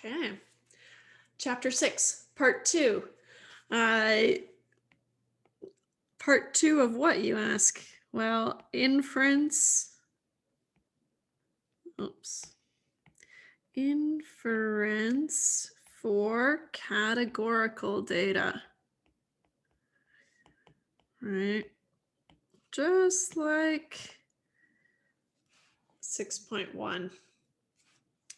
Okay. Chapter 6, Part 2. Uh, Part 2 of what, you ask? Well, inference. Oops. Inference for categorical data. Right? Just like 6.1.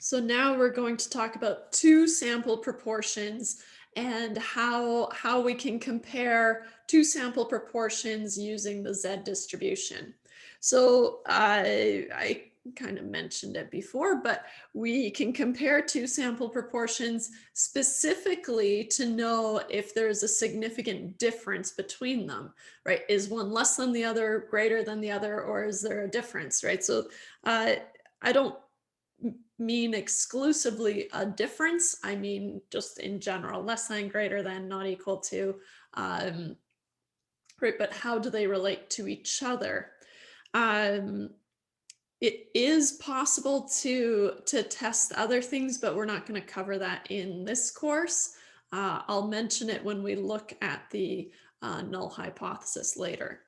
So now we're going to talk about two sample proportions and how we can compare two sample proportions using the Z distribution. So I kind of mentioned it before, but we can compare two sample proportions specifically to know if there's a significant difference between them, right? Is one less than the other, greater than the other, or is there a difference, right? So I don't mean exclusively a difference. I mean just in general, less than, greater than, not equal to, right? But how do they relate to each other? It is possible to test other things, but we're not going to cover that in this course. I'll mention it when we look at the null hypothesis later.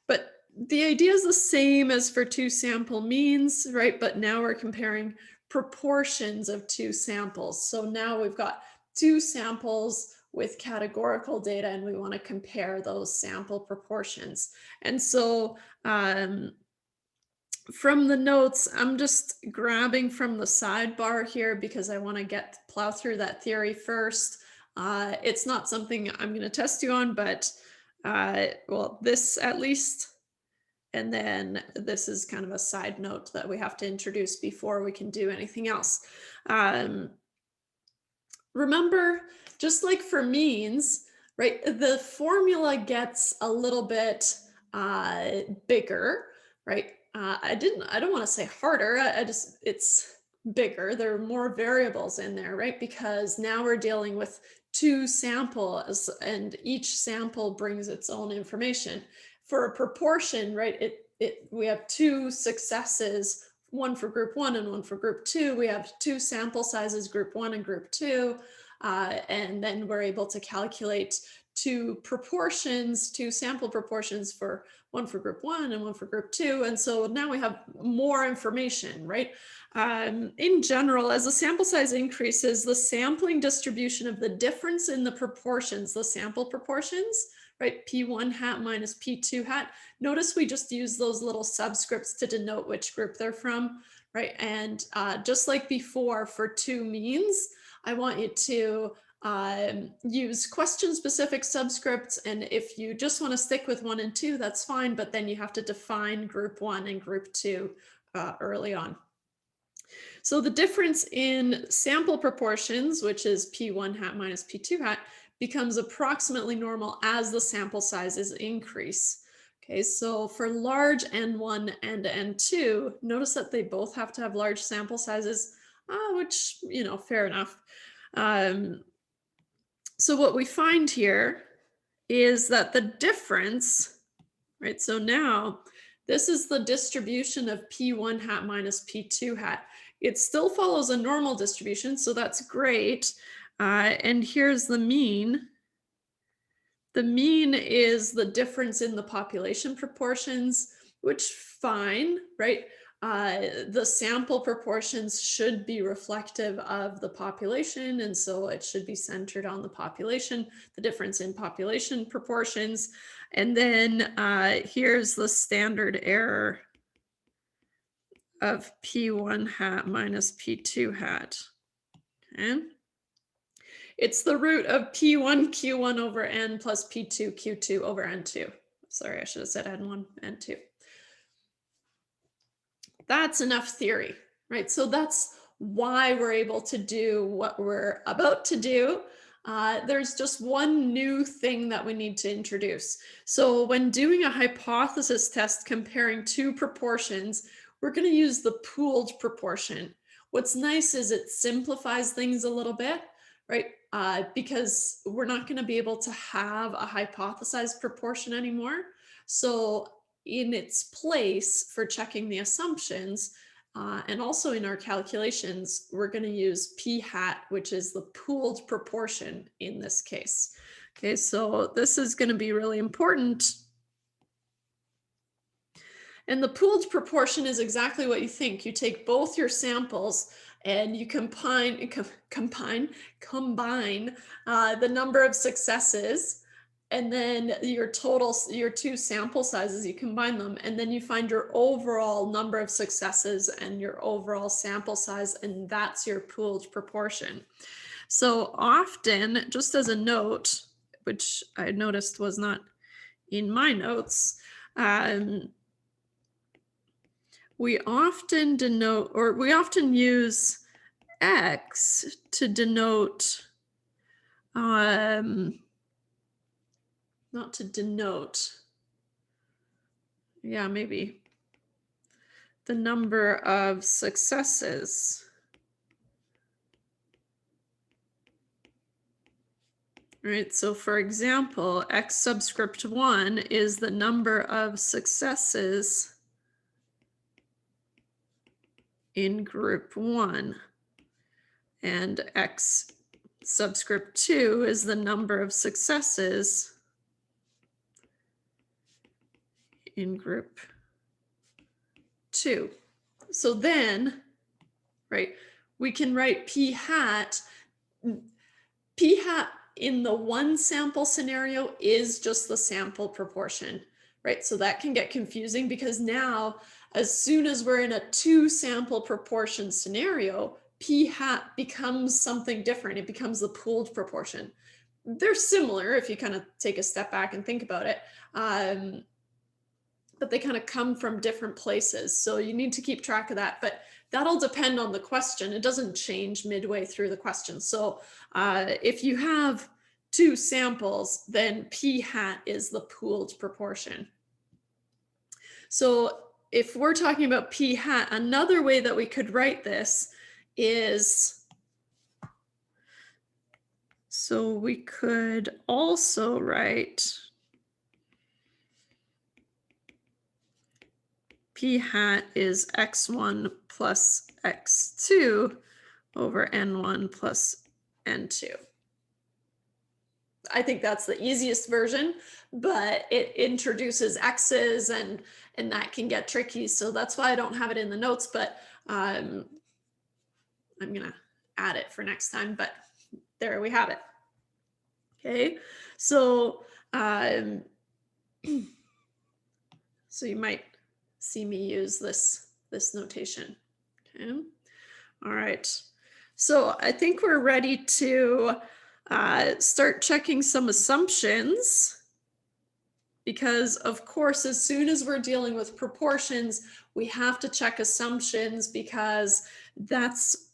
But the idea is the same as for two sample means, right? But now we're comparing proportions of two samples. So now we've got two samples with categorical data and we want to compare those sample proportions. And so from the notes, I'm just grabbing from the sidebar here because I want to plow through that theory first. It's not something I'm going to test you on, but well, this at least. And then this is kind of a side note that we have to introduce before we can do anything else. Remember, just like for means, right, the formula gets a little bit bigger, right? I don't want to say harder. It's bigger. There are more variables in there, right? Because now we're dealing with two samples and each sample brings its own information. For a proportion, right, we have two successes, one for group 1 and one for group 2. We have two sample sizes, group 1 and group 2. And then we're able to calculate two sample proportions, for one for group 1 and one for group 2. And so now we have more information, right? In general, as the sample size increases, the sampling distribution of the difference in the proportions, the sample proportions, right, P1 hat minus P2 hat. Notice we just use those little subscripts to denote which group they're from, right? And just like before for two means, I want you to use question-specific subscripts. And if you just want to stick with 1 and 2, that's fine. But then you have to define group 1 and group 2 early on. So the difference in sample proportions, which is P1 hat minus P2 hat, becomes approximately normal as the sample sizes increase. Okay, so for large N1 and N2, notice that they both have to have large sample sizes, which, fair enough. So what we find here is that the difference, right? So now this is the distribution of P1 hat minus P2 hat. It still follows a normal distribution, so that's great. And here's the mean. The mean is the difference in the population proportions, which fine, right? The sample proportions should be reflective of the population, and so it should be centered on the population, the difference in population proportions. And then here's the standard error of P1 hat minus P2 hat. Okay. It's the root of P1 Q1 over N plus P2 Q2 over N2. Sorry, I should have said N1, N2. That's enough theory, right? So that's why we're able to do what we're about to do. There's just one new thing that we need to introduce. So when doing a hypothesis test comparing two proportions, we're going to use the pooled proportion. What's nice is it simplifies things a little bit, right? Because we're not going to be able to have a hypothesized proportion anymore. So in its place for checking the assumptions, And also in our calculations, we're going to use p hat, which is the pooled proportion in this case. Okay, so this is going to be really important. And the pooled proportion is exactly what you think. You take both your samples and you combine the number of successes, and then your two sample sizes, you combine them, and then you find your overall number of successes and your overall sample size, and that's your pooled proportion. So often, just as a note, which I noticed was not in my notes, we often use X to denote, not to denote, yeah, maybe the number of successes. Right, so for example, X subscript 1 is the number of successes in group 1, and X subscript 2 is the number of successes in group 2. So then, right, we can write p hat in the one sample scenario is just the sample proportion, right? So that can get confusing because now, as soon as we're in a two sample proportion scenario, p hat becomes something different. It becomes the pooled proportion. They're similar if you kind of take a step back and think about it, but they kind of come from different places. So you need to keep track of that, but that'll depend on the question. It doesn't change midway through the question. So if you have two samples, then p hat is the pooled proportion. So if we're talking about p hat, another way that we could write this is, so we could also write p hat is x1 plus x2 over n1 plus n2. I think that's the easiest version, but it introduces x's and that can get tricky. So that's why I don't have it in the notes, but I'm gonna add it for next time, but there we have it. Okay, so so you might see me use this notation. Okay, all right. So I think we're ready to start checking some assumptions, because of course, as soon as we're dealing with proportions, we have to check assumptions, because that's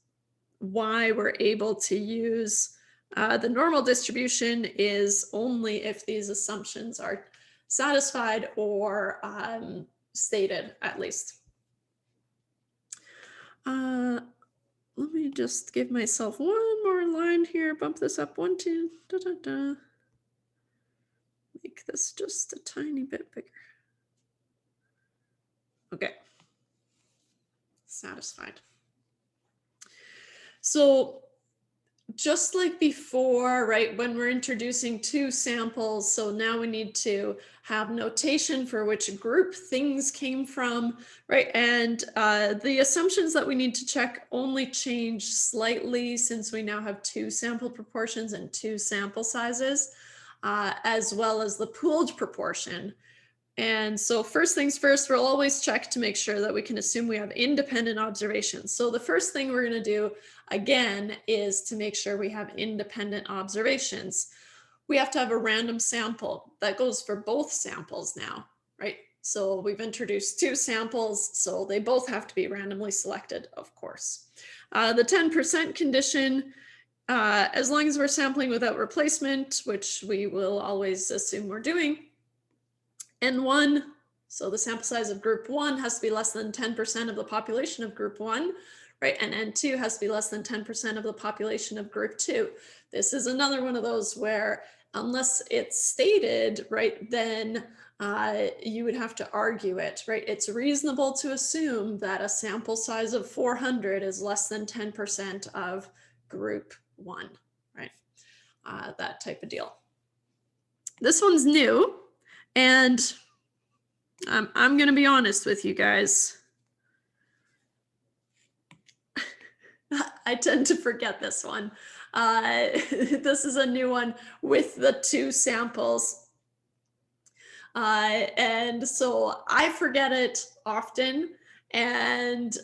why we're able to use the normal distribution is only if these assumptions are satisfied or stated at least. Let me just give myself one more line here, bump this up 1, 2, da, da, da. Make this just a tiny bit bigger. Okay, satisfied. So just like before, right, when we're introducing two samples, so now we need to have notation for which group things came from, right? And the assumptions that we need to check only change slightly since we now have two sample proportions and two sample sizes, as well as the pooled proportion. And so first things first, we'll always check to make sure that we can assume we have independent observations. So the first thing we're going to do, again, is to make sure we have independent observations. We have to have a random sample. That goes for both samples now, right? So we've introduced two samples, so they both have to be randomly selected, of course. The 10% condition, as long as we're sampling without replacement, which we will always assume we're doing, N1, so the sample size of group 1 has to be less than 10% of the population of group 1, right? And N2 has to be less than 10% of the population of group 2. This is another one of those where unless it's stated, right, then you would have to argue it, right? It's reasonable to assume that a sample size of 400 is less than 10% of group 1, right? That type of deal. This one's new, and I'm going to be honest with you guys. I tend to forget this one. This is a new one with the 2 samples. And so I forget it often. And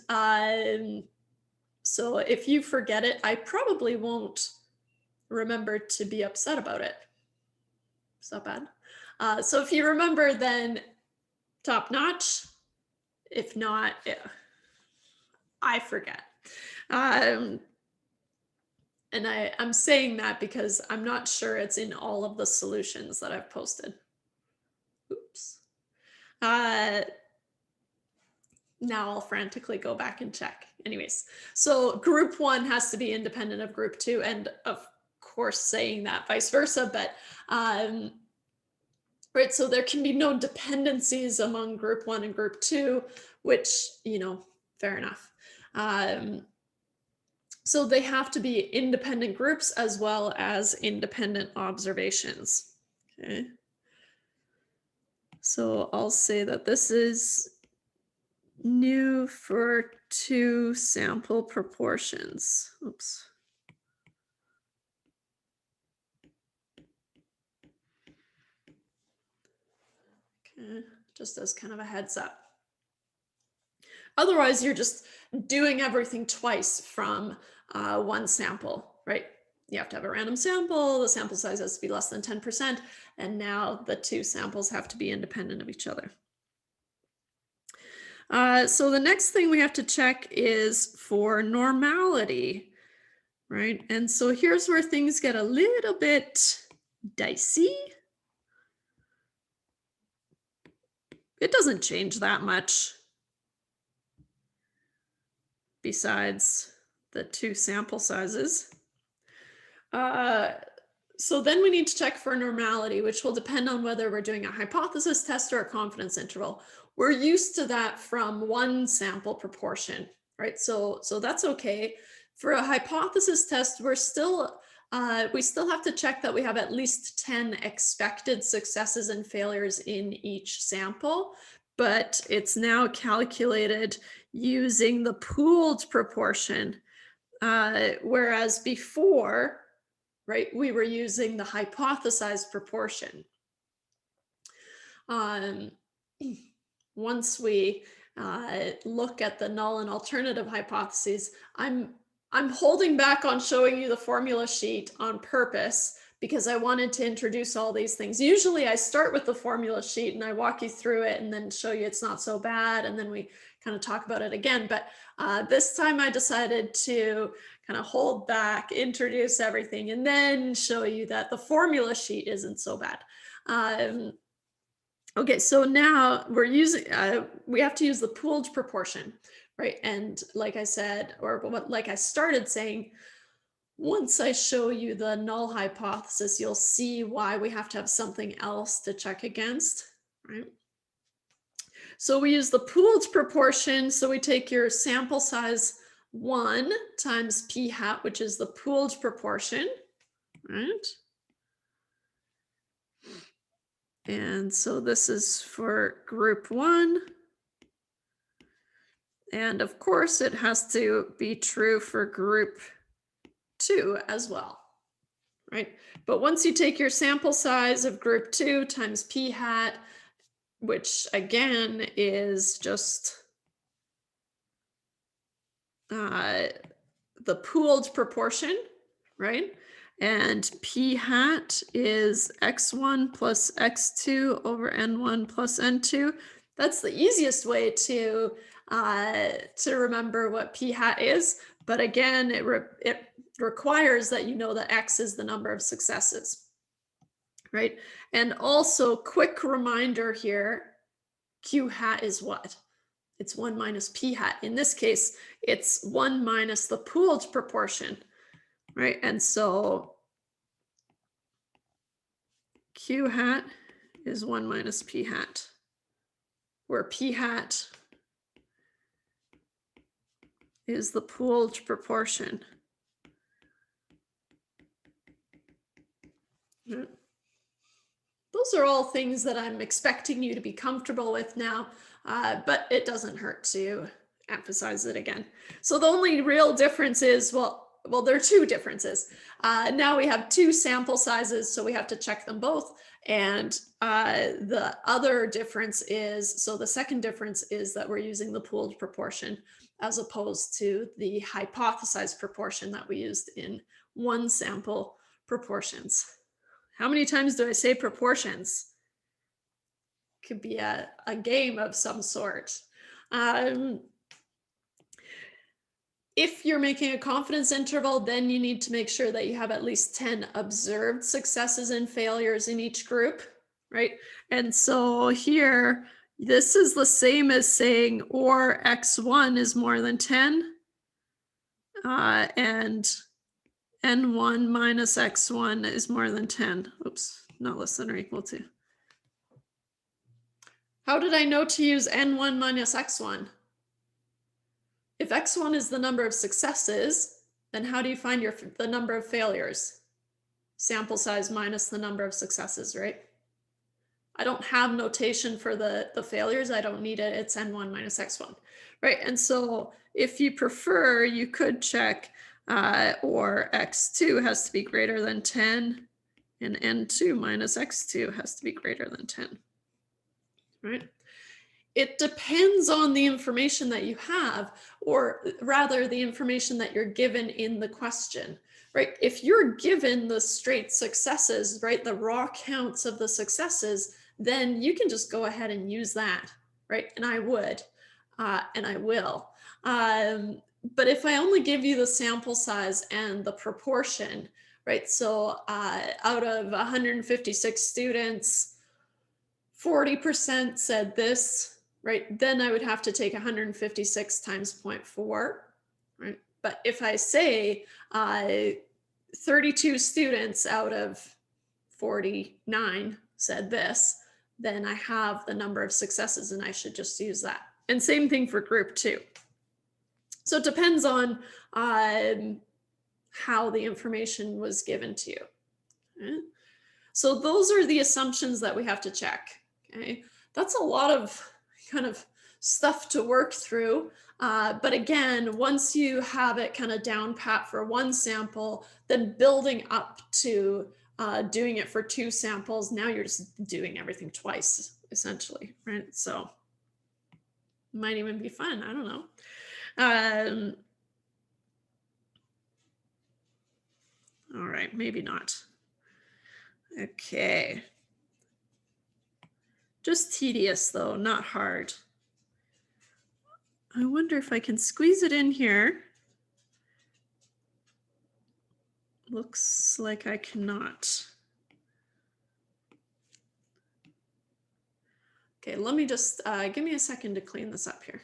so if you forget it, I probably won't remember to be upset about it. Is that bad? So if you remember, then top notch. If not, yeah, I forget. And I'm saying that because I'm not sure it's in all of the solutions that I've posted. Oops. Now I'll frantically go back and check. Anyways, so group 1 has to be independent of group 2, and of course saying that vice versa, but right, so there can be no dependencies among group 1 and group 2, which, fair enough. So they have to be independent groups as well as independent observations. Okay. So I'll say that this is new for 2 sample proportions. Oops. Okay, just as kind of a heads up. Otherwise, you're just doing everything twice from 1 sample, right? You have to have a random sample, the sample size has to be less than 10%, and now the 2 samples have to be independent of each other. So the next thing we have to check is for normality, right? And so here's where things get a little bit dicey. It doesn't change that much besides the 2 sample sizes. So then we need to check for normality, which will depend on whether we're doing a hypothesis test or a confidence interval. We're used to that from 1 sample proportion, right? So that's okay. For a hypothesis test, we still have to check that we have at least 10 expected successes and failures in each sample, but it's now calculated using the pooled proportion, whereas before, right, we were using the hypothesized proportion. Once we look at the null and alternative hypotheses, I'm holding back on showing you the formula sheet on purpose because I wanted to introduce all these things. Usually I start with the formula sheet and I walk you through it and then show you it's not so bad, and then we kind of talk about it again. But this time I decided to kind of hold back, introduce everything, and then show you that the formula sheet isn't so bad. Okay, so now we're using, we have to use the pooled proportion, right? And like I said, like I started saying, once I show you the null hypothesis, you'll see why we have to have something else to check against, right? So we use the pooled proportion. So we take your sample size 1 times p hat, which is the pooled proportion, right? And so this is for group 1. And of course, it has to be true for group 2 as well, right? But once you take your sample size of group 2 times p hat, which again is just the pooled proportion, right? And p hat is x1 plus x2 over n1 plus n2. That's the easiest way to remember what p hat is. But again, it requires that you know that x is the number of successes, right? And also, quick reminder here, q hat is what? It's 1 minus p hat. In this case, it's 1 minus the pooled proportion, right? And so q hat is 1 minus p hat, where p hat is the pooled proportion. Mm. Those are all things that I'm expecting you to be comfortable with now, but it doesn't hurt to emphasize it again. So the only real difference is, well, there are two differences. Now we have two sample sizes, so we have to check them both. And the other difference is, so the second difference is that we're using the pooled proportion as opposed to the hypothesized proportion that we used in one sample proportions. How many times do I say proportions? Could be a game of some sort. If you're making a confidence interval, then you need to make sure that you have at least 10 observed successes and failures in each group, right? And so here, this is the same as saying or x1 is more than 10, and n1 minus x1 is more than 10. Oops, not less than or equal to. How did I know to use n1 minus x1? If x1 is the number of successes, then how do you find the number of failures? Sample size minus the number of successes, right? I don't have notation for the failures. I don't need it. It's n1 minus x1, right? And so if you prefer, you could check or x2 has to be greater than 10 and n2 minus x2 has to be greater than 10, right? It depends on the information that you have, or rather the information that you're given in the question, right? If you're given the straight successes, right, the raw counts of the successes, then you can just go ahead and use that, right? And I would, and I will. But if I only give you the sample size and the proportion, right? So out of 156 students, 40% said this, right? Then I would have to take 156 times 0.4, right? But if I say 32 students out of 49 said this, then I have the number of successes and I should just use that. And same thing for group 2. So it depends on how the information was given to you. Okay? So those are the assumptions that we have to check. Okay, that's a lot of kind of stuff to work through. But again, once you have it kind of down pat for one sample, then building up to doing it for 2 samples, now you're just doing everything twice, essentially, right? So it might even be fun. I don't know. All right, maybe not. Okay. Just tedious though, not hard. I wonder if I can squeeze it in here. Looks like I cannot. Okay, let me just, give me a second to clean this up here.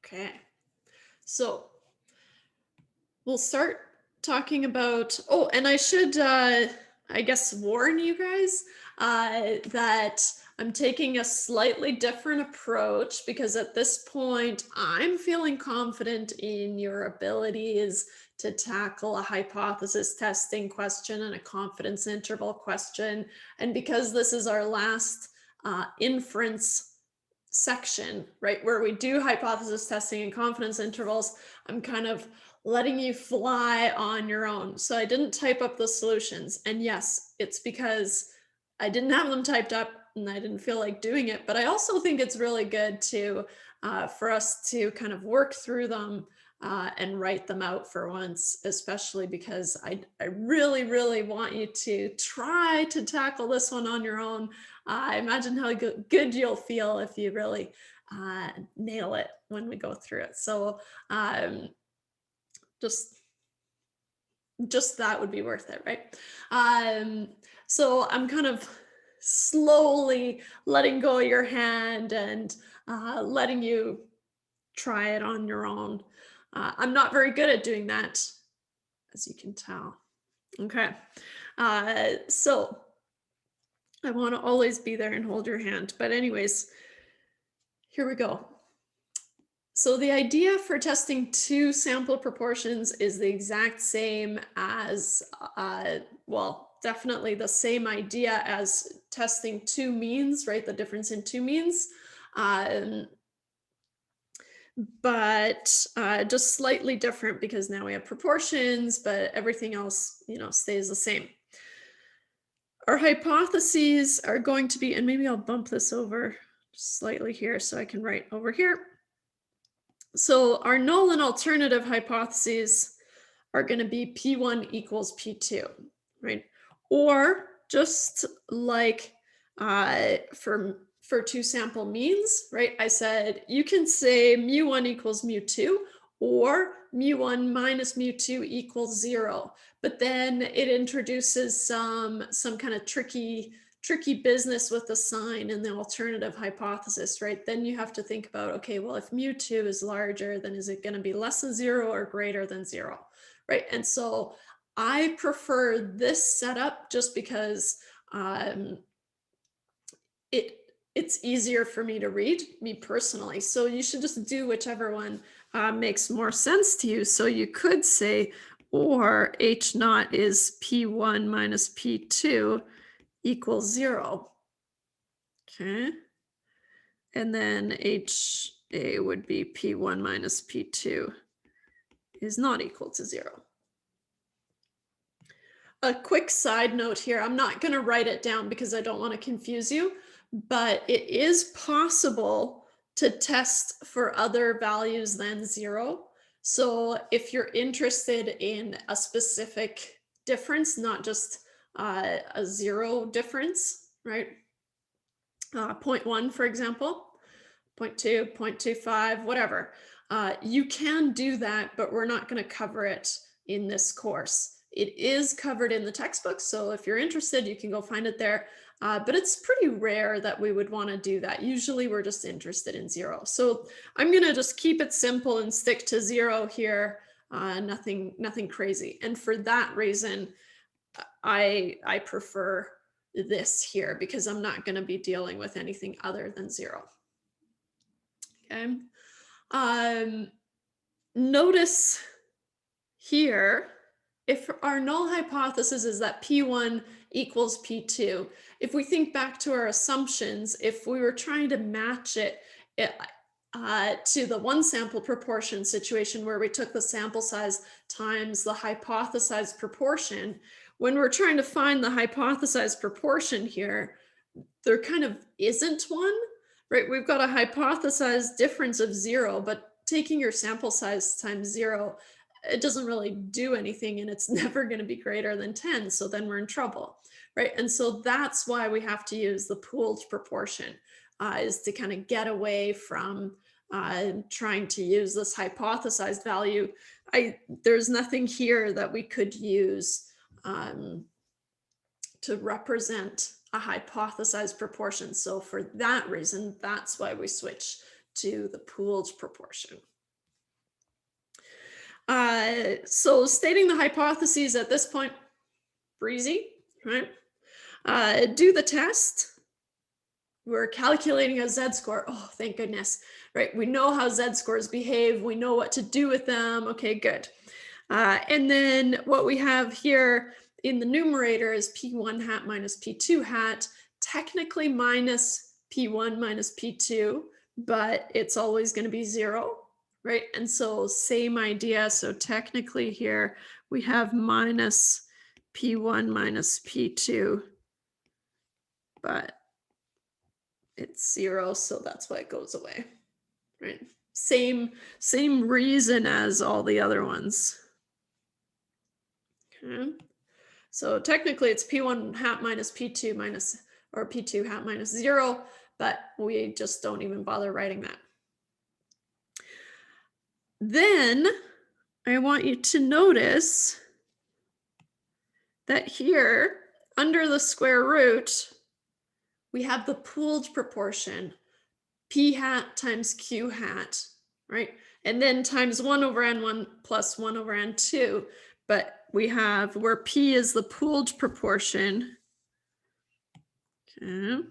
Okay, so we'll start talking about, oh, and I should, I guess, warn you guys that I'm taking a slightly different approach because at this point, I'm feeling confident in your abilities to tackle a hypothesis testing question and a confidence interval question. And because this is our last inference section, right, where we do hypothesis testing and confidence intervals, I'm kind of letting you fly on your own. So I didn't type up the solutions. And yes, it's because I didn't have them typed up and I didn't feel like doing it. But I also think it's really good to for us to kind of work through them and write them out for once, especially because I really, really want you to try to tackle this one on your own. I imagine how good you'll feel if you really nail it when we go through it. So just that would be worth it, right? So I'm kind of slowly letting go of your hand and letting you try it on your own. I'm not very good at doing that, as you can tell. Okay, so I want to always be there and hold your hand. But anyways, here we go. So the idea for testing two sample proportions is the exact same as, well, definitely the same idea as testing two means, right? The difference in two means. Um, but just slightly different because now we have proportions, but everything else, stays the same. Our hypotheses are going to be, and maybe I'll bump this over slightly here so I can write over here. So our null and alternative hypotheses are going to be P1 equals P2, right? Or just like for two sample means, right? I said you can say mu1 equals mu2 or mu1 minus mu2 equals 0. But then it introduces some kind of tricky business with the sign and the alternative hypothesis, right? Then you have to think about, okay, well, if mu2 is larger, then is it going to be less than 0 or greater than 0, right? And so I prefer this setup just because it's easier for me to read, me personally. So you should just do whichever one makes more sense to you. So you could say, or H naught is P1 minus P2 equals 0. Okay. And then HA would be P1 minus P2 is not equal to 0. A quick side note here, I'm not going to write it down because I don't want to confuse you, but it is possible to test for other values than 0. So if you're interested in a specific difference, not just a 0 difference, right? 0.1, for example, 0.2, 0.25, whatever. You can do that, but we're not going to cover it in this course. It is covered in the textbook, so if you're interested, you can go find it there. But it's pretty rare that we would want to do that. Usually we're just interested in 0. So I'm going to just keep it simple and stick to 0 here. Nothing crazy. And for that reason, I prefer this here because I'm not going to be dealing with anything other than 0. Okay. Notice here, if our null hypothesis is that P1 equals P2, if we think back to our assumptions, if we were trying to match it to the one sample proportion situation where we took the sample size times the hypothesized proportion, when we're trying to find the hypothesized proportion here, there kind of isn't one, right? We've got a hypothesized difference of 0, but taking your sample size times 0, it doesn't really do anything, and it's never going to be greater than 10. So then we're in trouble, right? And so that's why we have to use the pooled proportion, is to kind of get away from trying to use this hypothesized value. There's nothing here that we could use to represent a hypothesized proportion. So for that reason, that's why we switch to the pooled proportion. So stating the hypotheses at this point, breezy, right? Do the test. We're calculating a z-score. Oh, thank goodness, right? We know how z-scores behave. We know what to do with them. Okay, good. And then what we have here in the numerator is P1 hat minus P2 hat, technically minus P1 minus P2, but it's always going to be 0, right? And so same idea. So technically here we have minus P1 minus P2, but it's 0, so that's why it goes away, right? Same reason as all the other ones. Okay. So technically it's P1 hat minus P2 minus, or P2 hat minus 0, but we just don't even bother writing that. Then I want you to notice that here under the square root, we have the pooled proportion, P hat times Q hat, right? And then times 1 over n1 plus 1 over n2. But we have where P is the pooled proportion. Okay.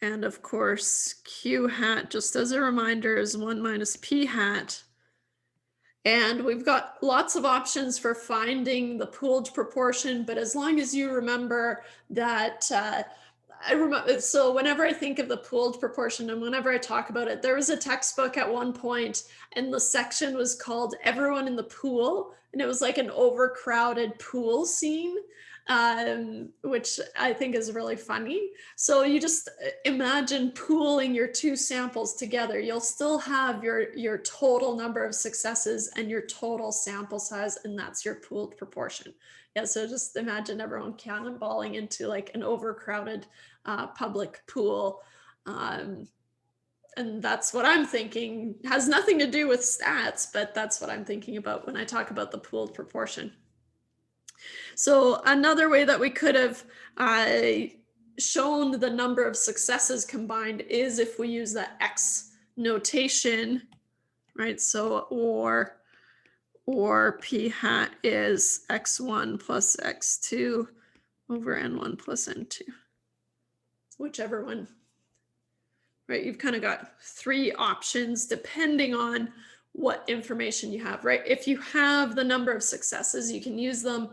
And of course, Q hat, just as a reminder, is 1 minus P hat. And we've got lots of options for finding the pooled proportion, but as long as you remember that, I remember, so whenever I think of the pooled proportion and whenever I talk about it, there was a textbook at one point, and the section was called Everyone in the Pool, and it was like an overcrowded pool scene, which I think is really funny. So you just imagine pooling your two samples together. You'll still have your total number of successes and your total sample size, and that's your pooled proportion. Yeah, so just imagine everyone cannonballing into like an overcrowded public pool. Um, and that's what I'm thinking. Has nothing to do with stats, but that's what I'm thinking about when I talk about the pooled proportion. So another way that we could have shown the number of successes combined is if we use the X notation, right? So or P hat is X1 plus X2 over N1 plus N2. Whichever one, right? You've kind of got three options depending on what information you have, right? If you have the number of successes, you can use them,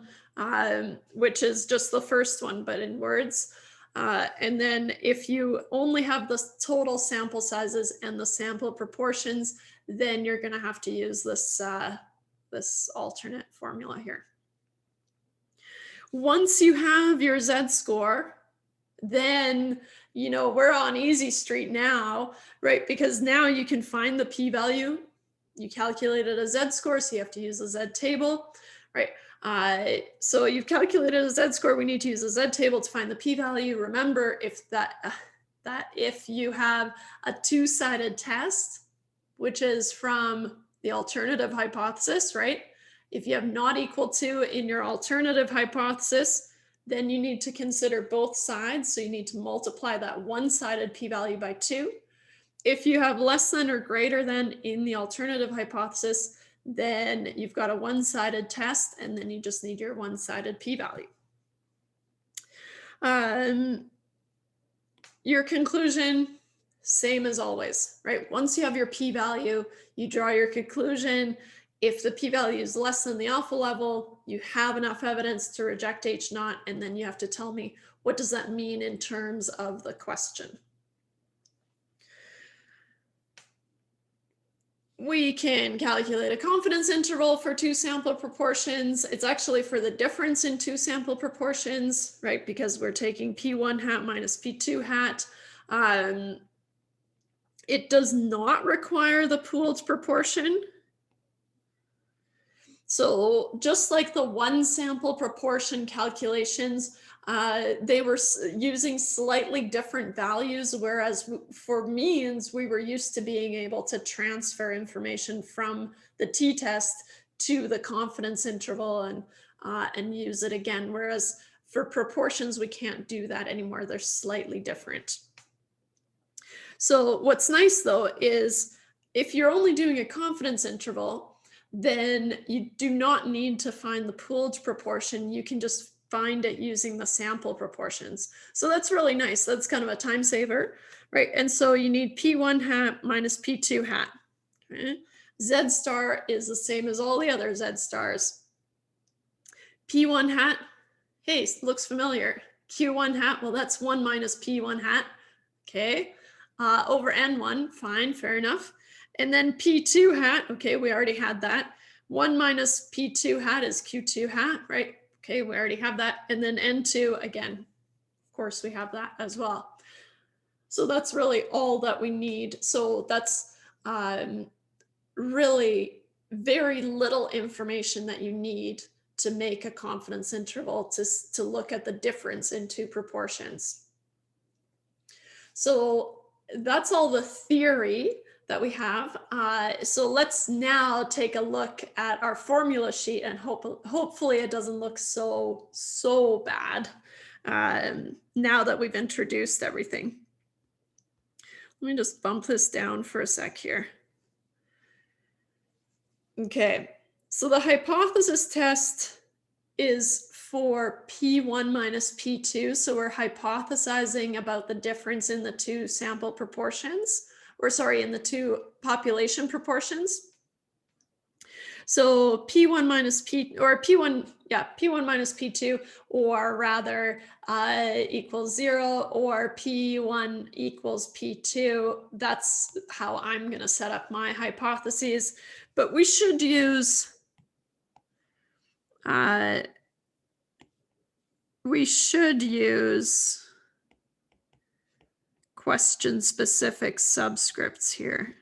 which is just the first one, but in words. And then if you only have the total sample sizes and the sample proportions, then you're going to have to use this, this alternate formula here. Once you have your Z-score, then we're on easy street now, right? Because now you can find the p-value. You calculated a Z-score, so you have to use a Z-table, right? So you've calculated a Z-score. We need to use a Z-table to find the p-value. Remember, if that if you have a two-sided test, which is from the alternative hypothesis, right? If you have not equal to in your alternative hypothesis, then you need to consider both sides. So you need to multiply that one-sided p-value by 2. If you have less than or greater than in the alternative hypothesis, then you've got a one-sided test, and then you just need your one-sided p-value. Your conclusion, same as always, right? Once you have your p-value, you draw your conclusion. If the p-value is less than the alpha level, you have enough evidence to reject H naught, and then you have to tell me, what does that mean in terms of the question? We can calculate a confidence interval for two sample proportions. It's actually for the difference in two sample proportions, right? Because we're taking P1 hat minus P2 hat. It does not require the pooled proportion. So just like the one sample proportion calculations, they were using slightly different values, whereas for means, we were used to being able to transfer information from the t-test to the confidence interval and use it again, whereas for proportions, we can't do that anymore. They're slightly different. So what's nice, though, is if you're only doing a confidence interval, then you do not need to find the pooled proportion. You can just find it using the sample proportions. So that's really nice. That's kind of a time saver, right? And so you need P1 hat minus P2 hat. Okay? Z star is the same as all the other Z stars. P1 hat, hey, looks familiar. Q1 hat, well, that's 1 minus P1 hat. Okay, over N1, fine, fair enough. And then P2 hat, okay, we already had that. 1 minus P2 hat is Q2 hat, right? Okay, we already have that. And then N2, again, of course, we have that as well. So that's really all that we need. So that's really very little information that you need to make a confidence interval to look at the difference in two proportions. So that's all the theory that we have. So let's now take a look at our formula sheet, and hopefully it doesn't look so bad now that we've introduced everything. Let me just bump this down for a sec here. Okay, so the hypothesis test is for P1 minus P2. So we're hypothesizing about the difference in the two sample proportions, or sorry, in the two population proportions. So P1 minus P, or P1, yeah, P1 minus P2, or rather equals 0, or P1 equals P2. That's how I'm going to set up my hypotheses. But we should use question-specific subscripts here.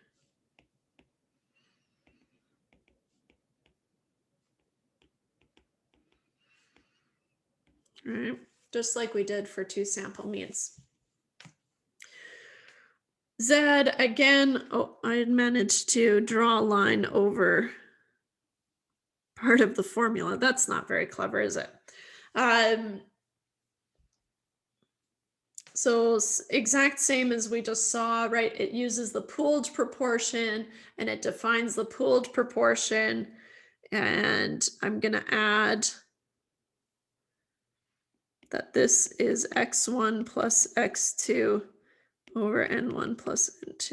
Right, just like we did for two sample means. Z, again, oh, I had managed to draw a line over part of the formula. That's not very clever, is it? So exact same as we just saw, right? It uses the pooled proportion and it defines the pooled proportion. And I'm going to add that this is x1 plus x2 over n1 plus n2.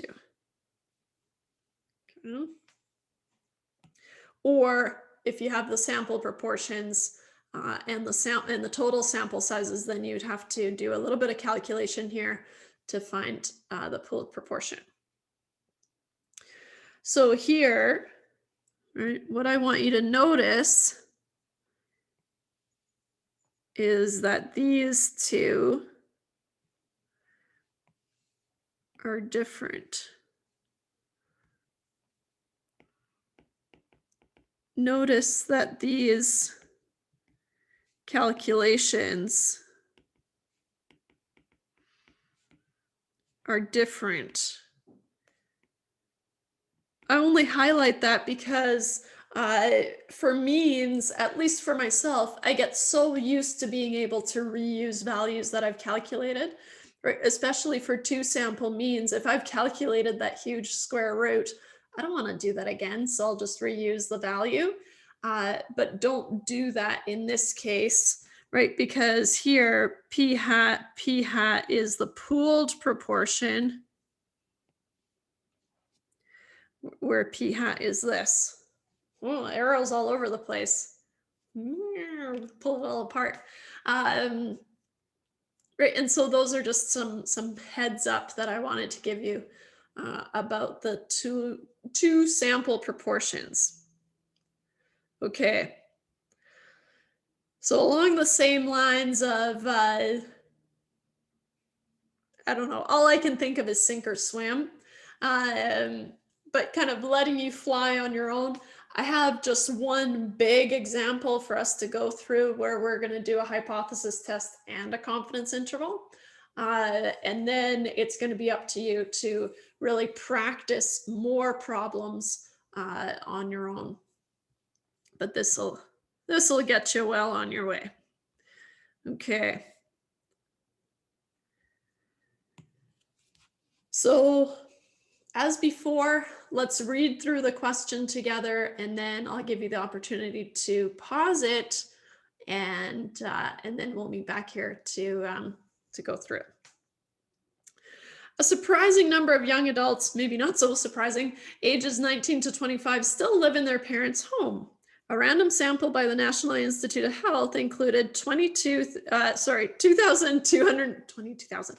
Okay. Or if you have the sample proportions and the total sample sizes, then you'd have to do a little bit of calculation here to find the pooled proportion. So here, right, what I want you to notice is that these two are different. Notice that these calculations are different. I only highlight that because for means, at least for myself, I get so used to being able to reuse values that I've calculated, right? Especially for two sample means. If I've calculated that huge square root, I don't want to do that again, so I'll just reuse the value. But don't do that in this case, right? Because here p hat is the pooled proportion, where p hat is this. Oh, arrows all over the place. Pull it all apart. Right, and so those are just some heads up that I wanted to give you about the two sample proportions. Okay. So along the same lines of, I don't know, all I can think of is sink or swim, but kind of letting you fly on your own. I have just one big example for us to go through where we're going to do a hypothesis test and a confidence interval. And then it's going to be up to you to really practice more problems on your own. But this will get you well on your way. Okay. So as before, let's read through the question together, and then I'll give you the opportunity to pause it, and then we'll be back here to go through it. A surprising number of young adults, maybe not so surprising, ages 19 to 25 still live in their parents' home. A random sample by the National Institute of Health included 22,000.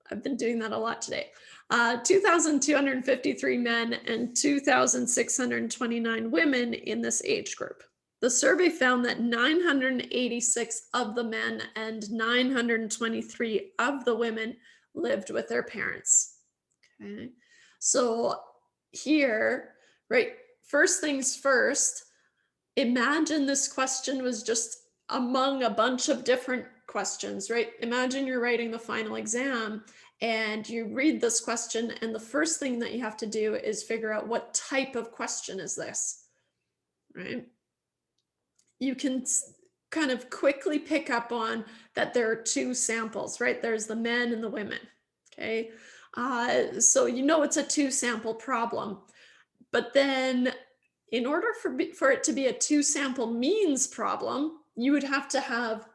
I've been doing that a lot today. 2,253 men and 2,629 women in this age group. The survey found that 986 of the men and 923 of the women lived with their parents. Okay, so here, right, first things first, imagine this question was just among a bunch of different questions, right? Imagine you're writing the final exam and you read this question, and the first thing that you have to do is figure out what type of question is this, right? You can kind of quickly pick up on that there are two samples, right? There's the men and the women, okay? So you know it's a two sample problem. But then in order for it to be a two sample means problem, you would have to have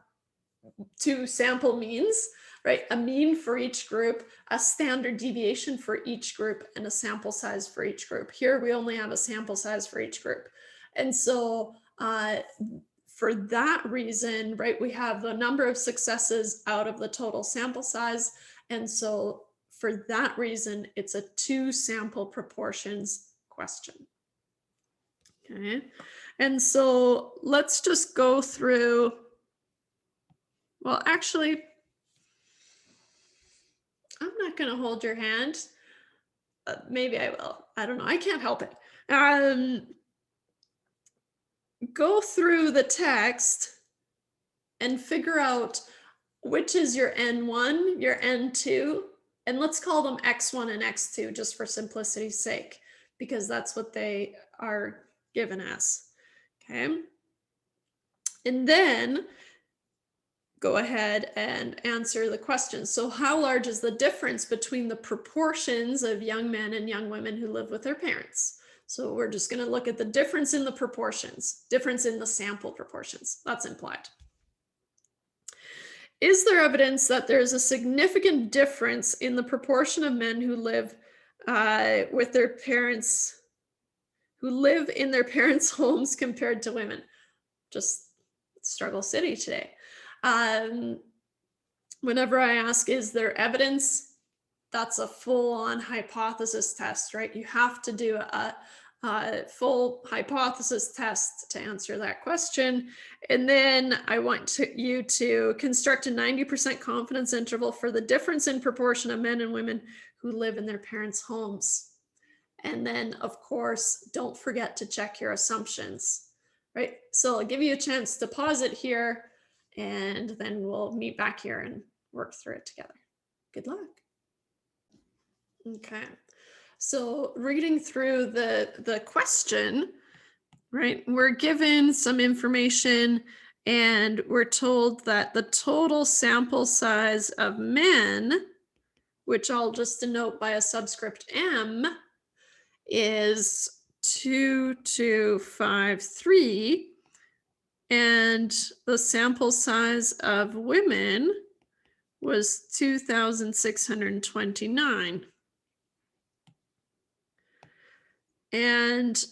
two sample means, right? A mean for each group, a standard deviation for each group, and a sample size for each group. Here we only have a sample size for each group. And so for that reason, right, we have the number of successes out of the total sample size. And so for that reason, it's a two sample proportions question. Okay. And so let's just go through. Well, actually, I'm not going to hold your hand. Maybe I will. I don't know. I can't help it. Go through the text and figure out which is your N1, your N2, and let's call them X1 and X2 just for simplicity's sake, because that's what they are given as. Okay. And then go ahead and answer the question. So how large is the difference between the proportions of young men and young women who live with their parents? So we're just going to look at the difference in the proportions, difference in the sample proportions. That's implied. Is there evidence that there is a significant difference in the proportion of men who live with their parents, who live in their parents' homes compared to women? Just struggle city today. Whenever I ask, is there evidence? That's a full-on hypothesis test, right? You have to do a full hypothesis test to answer that question. And then I want you to construct a 90% confidence interval for the difference in proportion of men and women who live in their parents' homes. And then, of course, don't forget to check your assumptions, right? So I'll give you a chance to pause it here, and then we'll meet back here and work through it together. Good luck. Okay. So reading through the question, right, we're given some information and we're told that the total sample size of men, which I'll just denote by a subscript M, is 2253, and the sample size of women was 2,629. And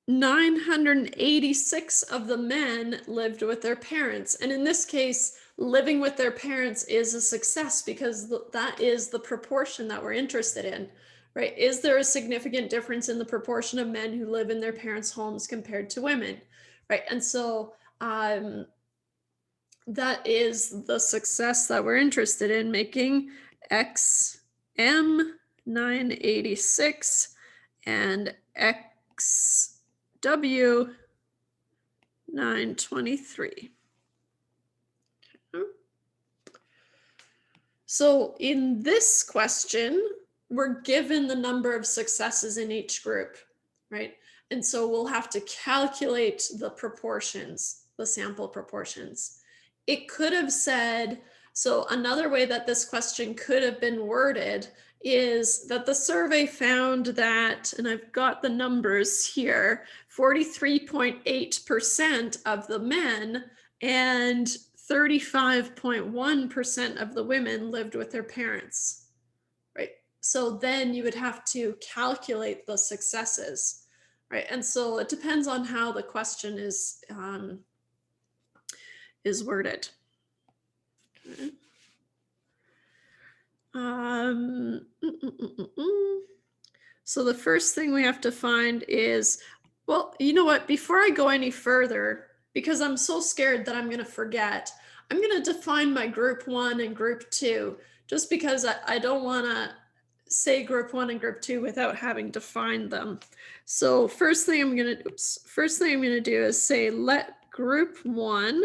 986 of the men lived with their parents. And in this case, living with their parents is a success because that is the proportion that we're interested in, right? Is there a significant difference in the proportion of men who live in their parents' homes compared to women, right? And so that is the success that we're interested in, making XM 986 and XW 923. So in this question, we're given the number of successes in each group, right? And so we'll have to calculate the proportions, the sample proportions. It could have said, so another way that this question could have been worded is that the survey found that, and I've got the numbers here, 43.8% of the men and 35.1% of the women lived with their parents, right? So then you would have to calculate the successes, right? And so it depends on how the question is worded. Okay. So the first thing we have to find is, well, you know what, before I go any further, because I'm so scared that I'm going to forget, I'm going to define my group 1 and group 2, just because I don't want to say group 1 and group 2 without having defined them. So first thing I'm going to do is say let group 1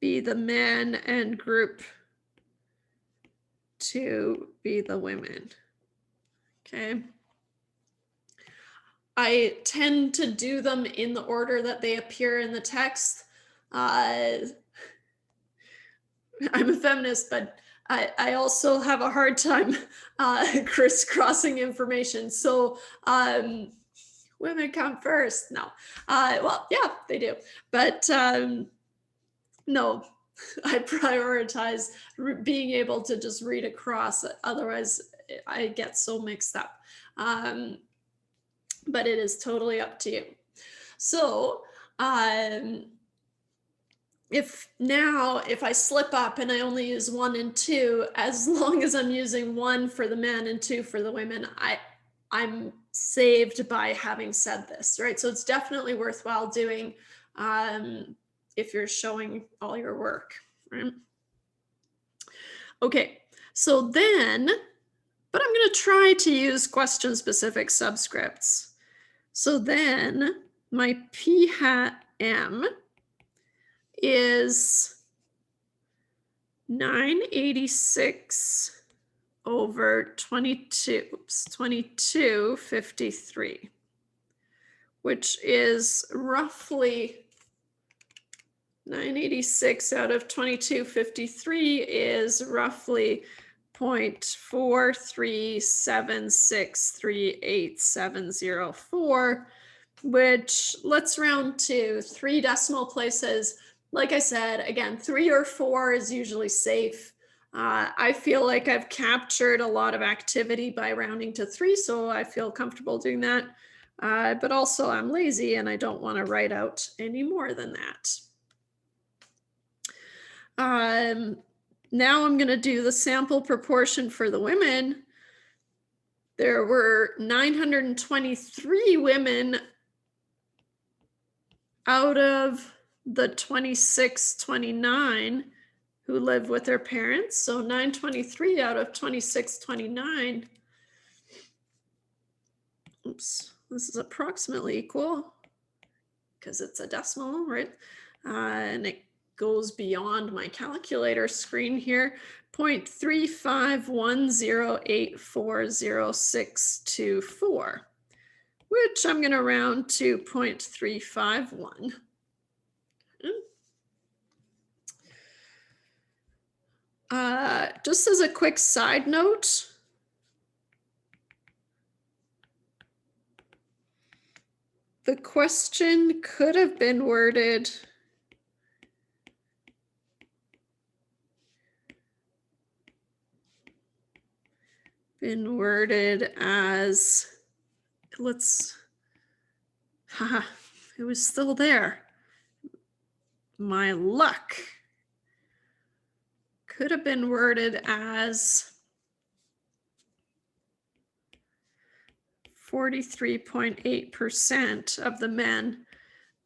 be the men and group 2 be the women. Okay. I tend to do them in the order that they appear in the text. I'm a feminist, but I also have a hard time crisscrossing information. So women come first. No. Well, yeah, they do. But no, I prioritize being able to just read across. Otherwise, I get so mixed up. Um, but it is totally up to you. So, um, if I slip up and I only use 1 and 2, as long as I'm using 1 for the men and 2 for the women, I'm saved by having said this, right? So it's definitely worthwhile doing if you're showing all your work, right? Okay, so then, but I'm going to try to use question-specific subscripts. So then my p hat m is 986 over 2253, which is roughly 986 out of 2253 is roughly 0.437638704, which let's round to 3 decimal places. Like I said, again, 3 or 4 is usually safe. I feel like I've captured a lot of activity by rounding to 3, so I feel comfortable doing that. But also I'm lazy and I don't want to write out any more than that. Now I'm going to do the sample proportion for the women. There were 923 women out of the 2629 who live with their parents. So 923 out of 2629. Oops, this is approximately equal because it's a decimal, right? And it goes beyond my calculator screen here. 0.351084064, which I'm going to round to 0.351. Just as a quick side note, the question could have been worded as, it was still there. My luck. Could have been worded as 43.8% of the men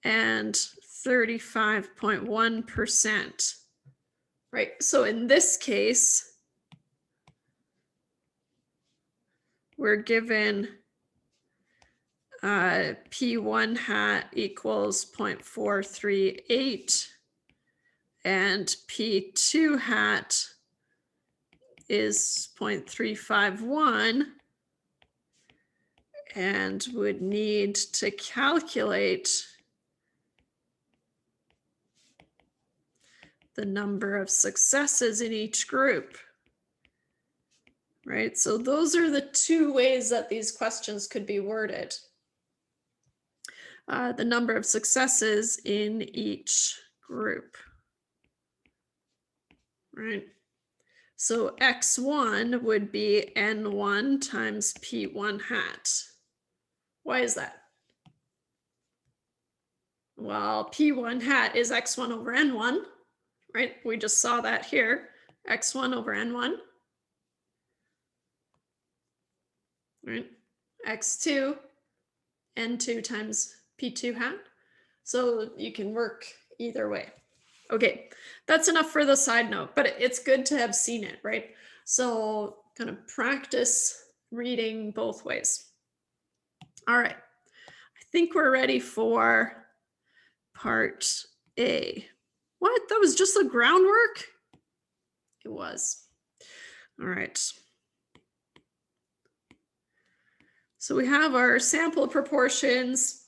and 35.1%. Right, so in this case, we're given P1 hat equals 0.438 and P2 hat is 0.351 and would need to calculate the number of successes in each group. Right, so those are the 2 ways that these questions could be worded. The number of successes in each group. Right, so X1 would be N1 times P1 hat. Why is that? Well, P1 hat is X1 over N1, right? We just saw that here, X1 over N1. Right, X2, N2 times P2 hat. So you can work either way. Okay, that's enough for the side note, but it's good to have seen it, right? So kind of practice reading both ways. All right, I think we're ready for part A. What? That was just the groundwork? It was. All right. So we have our sample proportions.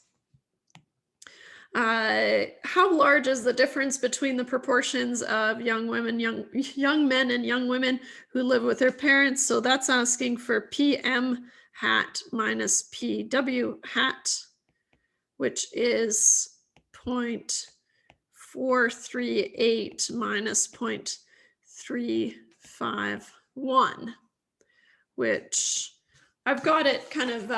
How large is the difference between the proportions of young men and young women who live with their parents? So that's asking for PM hat minus PW hat. which is 0.438 minus 0.351, which I've got it kind of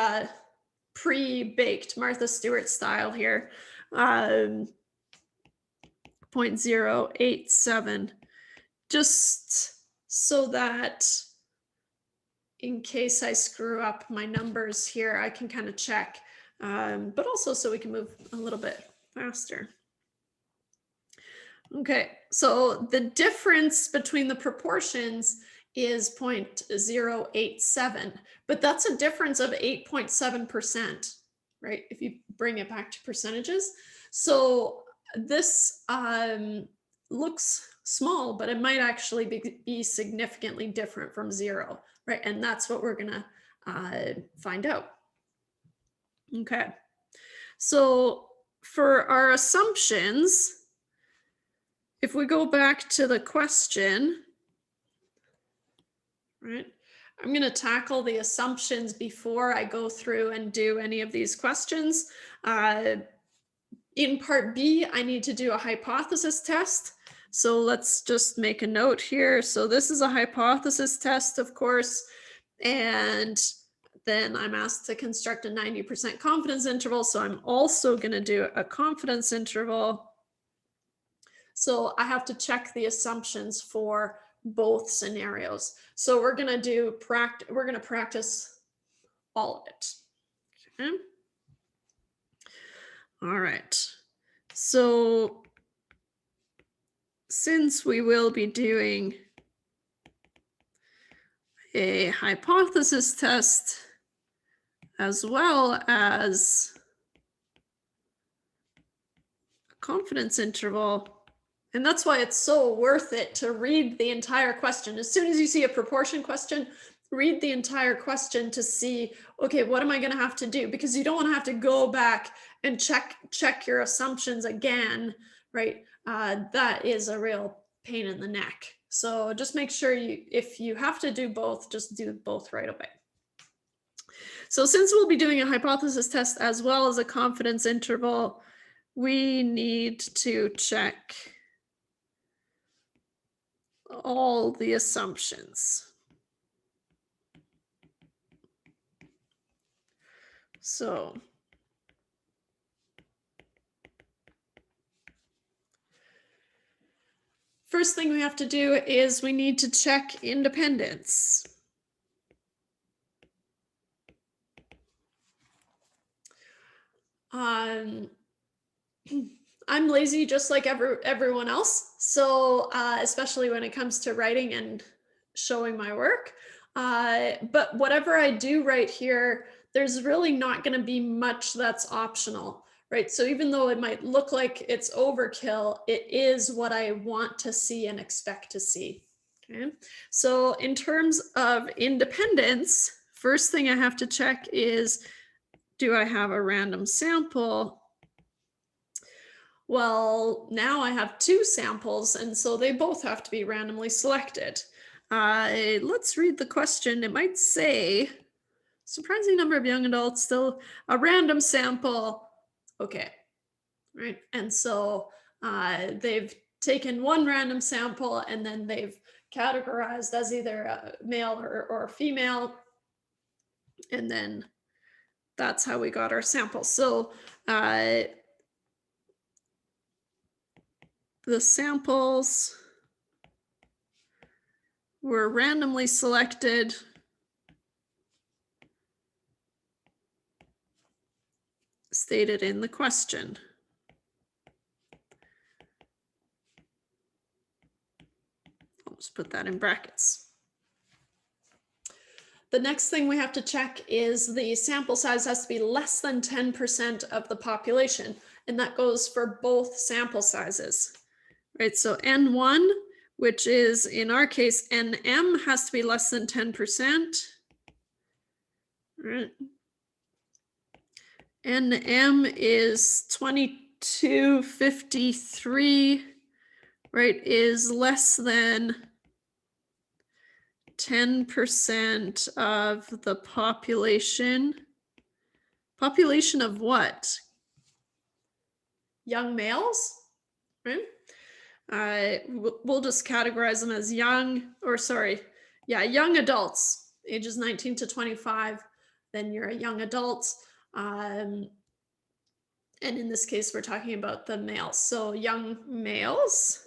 pre-baked Martha Stewart style here. 0.087, just so that in case I screw up my numbers here, I can kind of check, but also so we can move a little bit faster. Okay, so the difference between the proportions is 0.087, but that's a difference of 8.7%, right? If you bring it back to percentages. So this looks small, but it might actually be significantly different from 0, right? And that's what we're gonna find out. Okay, so for our assumptions, if we go back to the question, right, I'm going to tackle the assumptions before I go through and do any of these questions. In part B, I need to do a hypothesis test. So let's just make a note here. So this is a hypothesis test, of course, and then I'm asked to construct a 90% confidence interval. So I'm also going to do a confidence interval. So I have to check the assumptions for both scenarios. So we're going to practice all of it. Okay. All right. So since we will be doing a hypothesis test as well as a confidence interval, and that's why it's so worth it to read the entire question. As soon as you see a proportion question, read the entire question to see, okay, what am I going to have to do? Because you don't want to have to go back and check your assumptions again, right? That is a real pain in the neck. So just make sure if you have to do both, just do both right away. So since we'll be doing a hypothesis test as well as a confidence interval, we need to check all the assumptions. So first thing we have to do is we need to check independence. I'm lazy just like everyone else. So especially when it comes to writing and showing my work. But whatever I do right here, there's really not going to be much that's optional, right? So even though it might look like it's overkill, it is what I want to see and expect to see. Okay. So in terms of independence, first thing I have to check is, do I have a random sample? Well, now I have 2 samples, and so they both have to be randomly selected. Let's read the question. It might say, surprising number of young adults, still a random sample. Okay, right. And so they've taken one random sample and then they've categorized as either a male or female. And then that's how we got our sample. So the samples were randomly selected stated in the question. I'll just put that in brackets. The next thing we have to check is the sample size has to be less than 10% of the population, and that goes for both sample sizes. Right, so N1, which is in our case NM, has to be less than 10%. Right. NM is 2253, right, is less than 10% of the population. Population of what? young males, right? We'll just categorize them as young, or sorry, yeah, young adults, ages 19 to 25. Then you're a young adult. And in this case, we're talking about the males. So young males.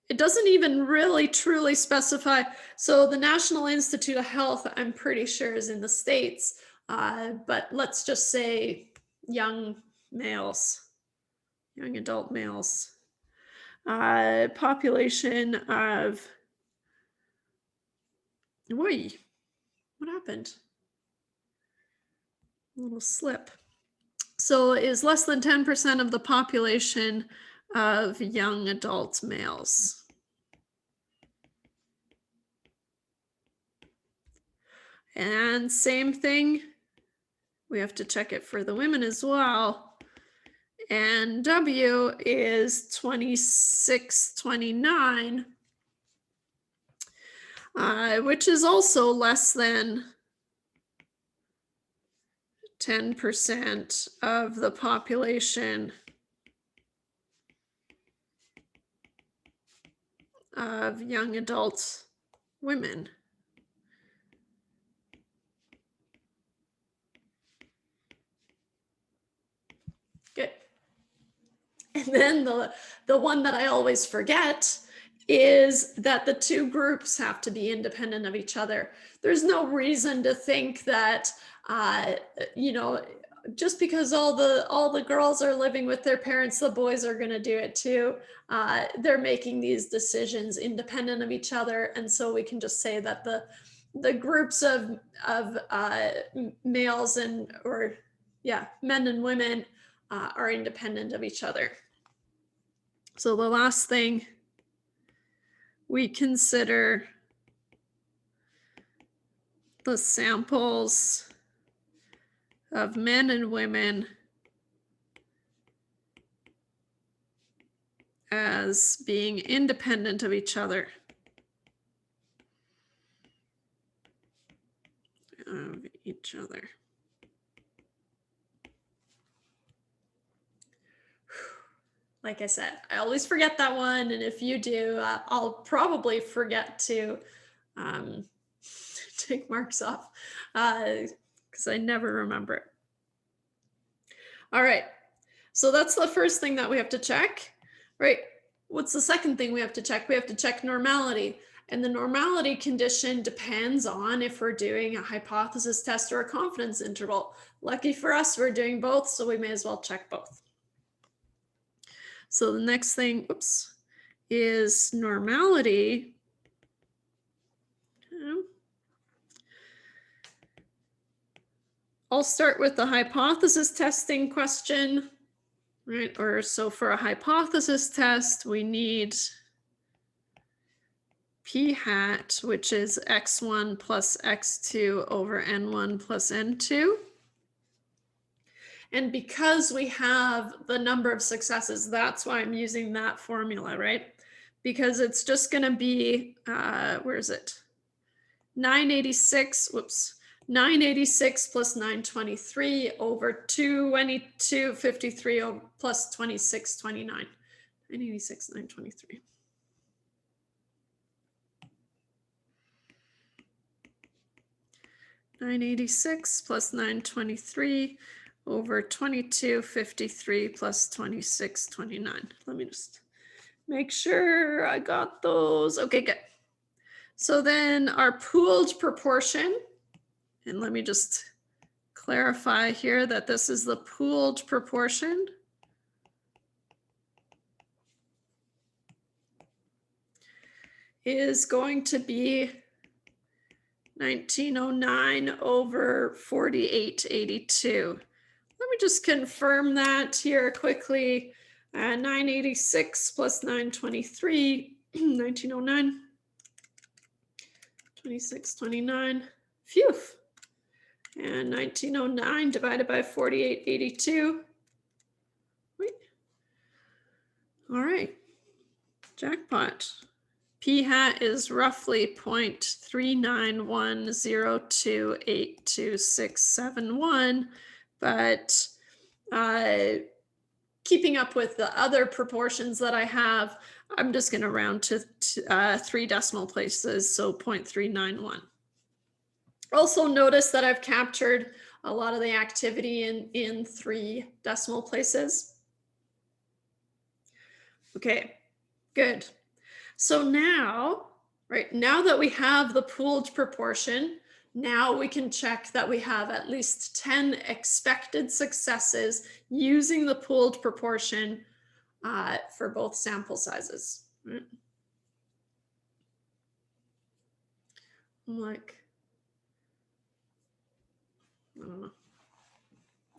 It doesn't even really truly specify. So the National Institute of Health, I'm pretty sure, is in the States. But let's just say young males, young adult males. Population of, wait, what happened? A little slip. So is less than 10% of the population of young adult males. And same thing, we have to check it for the women as well. And W is 2629, which is also less than 10% of the population of young adult women. Good. And then the one that I always forget is that the two groups have to be independent of each other. There's no reason to think that you know, just because all the girls are living with their parents, the boys are going to do it too. They're making these decisions independent of each other, and so we can just say that the groups of males and, or yeah, men and women are independent of each other. So the last thing we consider the samples of men and women as being independent of each other. Like I said, I always forget that one, and if you do, I'll probably forget to take marks off because I never remember it. All right, so that's the first thing that we have to check, right? What's the second thing we have to check? We have to check normality. And the normality condition depends on if we're doing a hypothesis test or a confidence interval. Lucky for us, we're doing both, so we may as well check both. So the next thing, oops, is normality. I'll start with the hypothesis testing question, right? Or so for a hypothesis test, we need p hat, which is x1 plus x2 over n1 plus n2. And because we have the number of successes, that's why I'm using that formula, right? Because it's just going to be, where is it? 986 plus 923 over 2253 plus 2629. 986, 923. (986) plus 923 over 2253 plus 2629. Let me just make sure I got those. Okay, good. So then our pooled proportion, and let me just clarify here that this is the pooled proportion. Is going to be 1909 over 4882. Let me just confirm that here quickly. 986 plus 923, 1909, 2629. Phew. And 1909 divided by 4882. Wait. All right. Jackpot. P hat is roughly 0.391028261, but keeping up with the other proportions that I have, I'm just going to round to 3 decimal places, so 0.391. Also notice that I've captured a lot of the activity in 3 decimal places. Okay, good. So now, right, now that we have the pooled proportion, now we can check that we have at least 10 expected successes using the pooled proportion for both sample sizes. Right? I'm like, I don't know.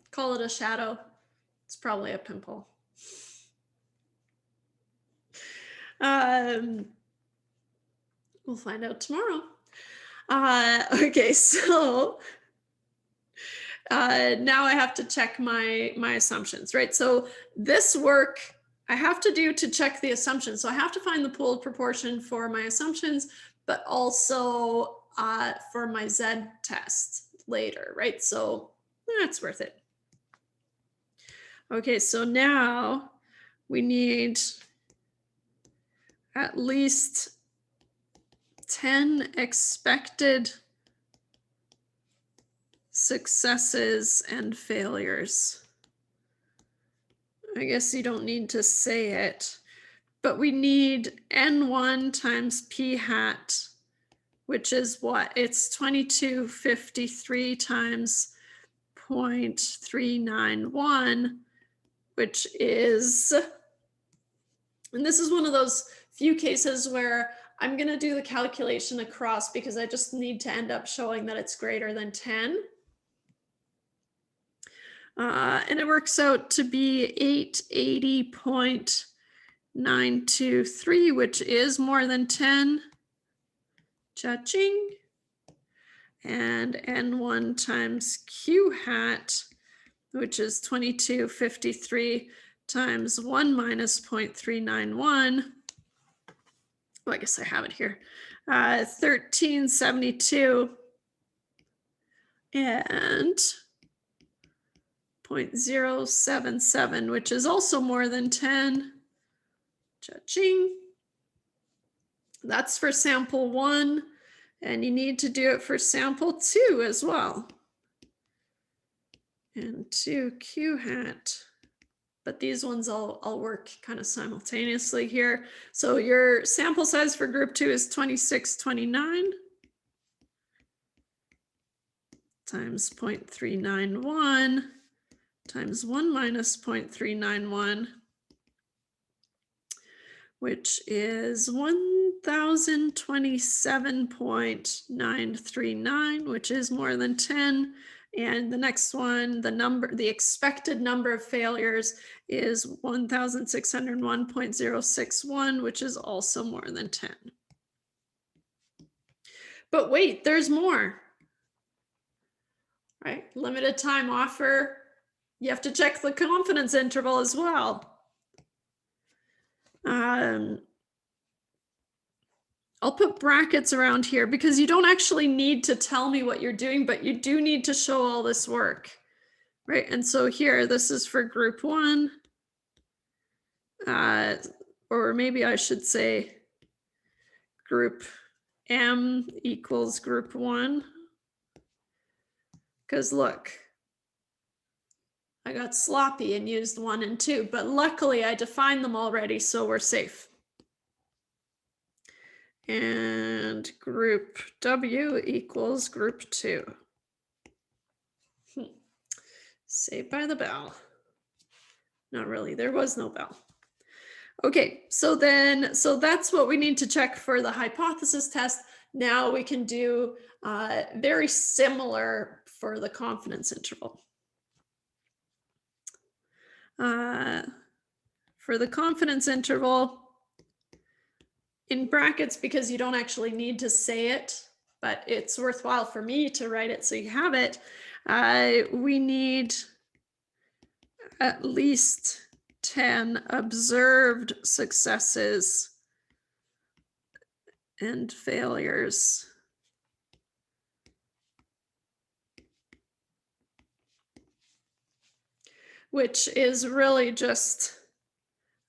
Call it a shadow. It's probably a pimple. We'll find out tomorrow. Okay, so now I have to check my assumptions, right? So this work I have to do to check the assumptions. So I have to find the pooled proportion for my assumptions, but also for my Z test later, right? So that's worth it. Okay, so now we need at least 10 expected successes and failures. I guess you don't need to say it, but we need N1 times P hat, which is what? It's 2253 times 0.391, which is, and this is one of those few cases where I'm going to do the calculation across because I just need to end up showing that it's greater than 10. And it works out to be 880.923, which is more than 10. Cha-ching. And N1 times Q hat, which is 2253 times 1 minus 0.391. Well, I guess I have it here. 1372 and 0.077, which is also more than 10. Cha-ching. That's for sample 1, and you need to do it for sample 2 as well. And 2 Q hat. But these ones I'll work kind of simultaneously here. So your sample size for group 2 is 2629 times 0.391 times 1 minus 0.391, which is 1027.939, which is more than 10. And the next one, the expected number of failures is 1601.061, which is also more than 10. But wait, there's more. Right? Limited time offer. You have to check the confidence interval as well. I'll put brackets around here because you don't actually need to tell me what you're doing, but you do need to show all this work, right? And so here, this is for group 1, or maybe I should say group M equals group 1, because look, I got sloppy and used 1 and 2, but luckily I defined them already, so we're safe. And group W equals group 2. Saved by the bell. Not really, there was no bell. Okay, so that's what we need to check for the hypothesis test. Now we can do very similar for the confidence interval. For the confidence interval, in brackets, because you don't actually need to say it, but it's worthwhile for me to write it so you have it, we need at least 10 observed successes and failures. which is really just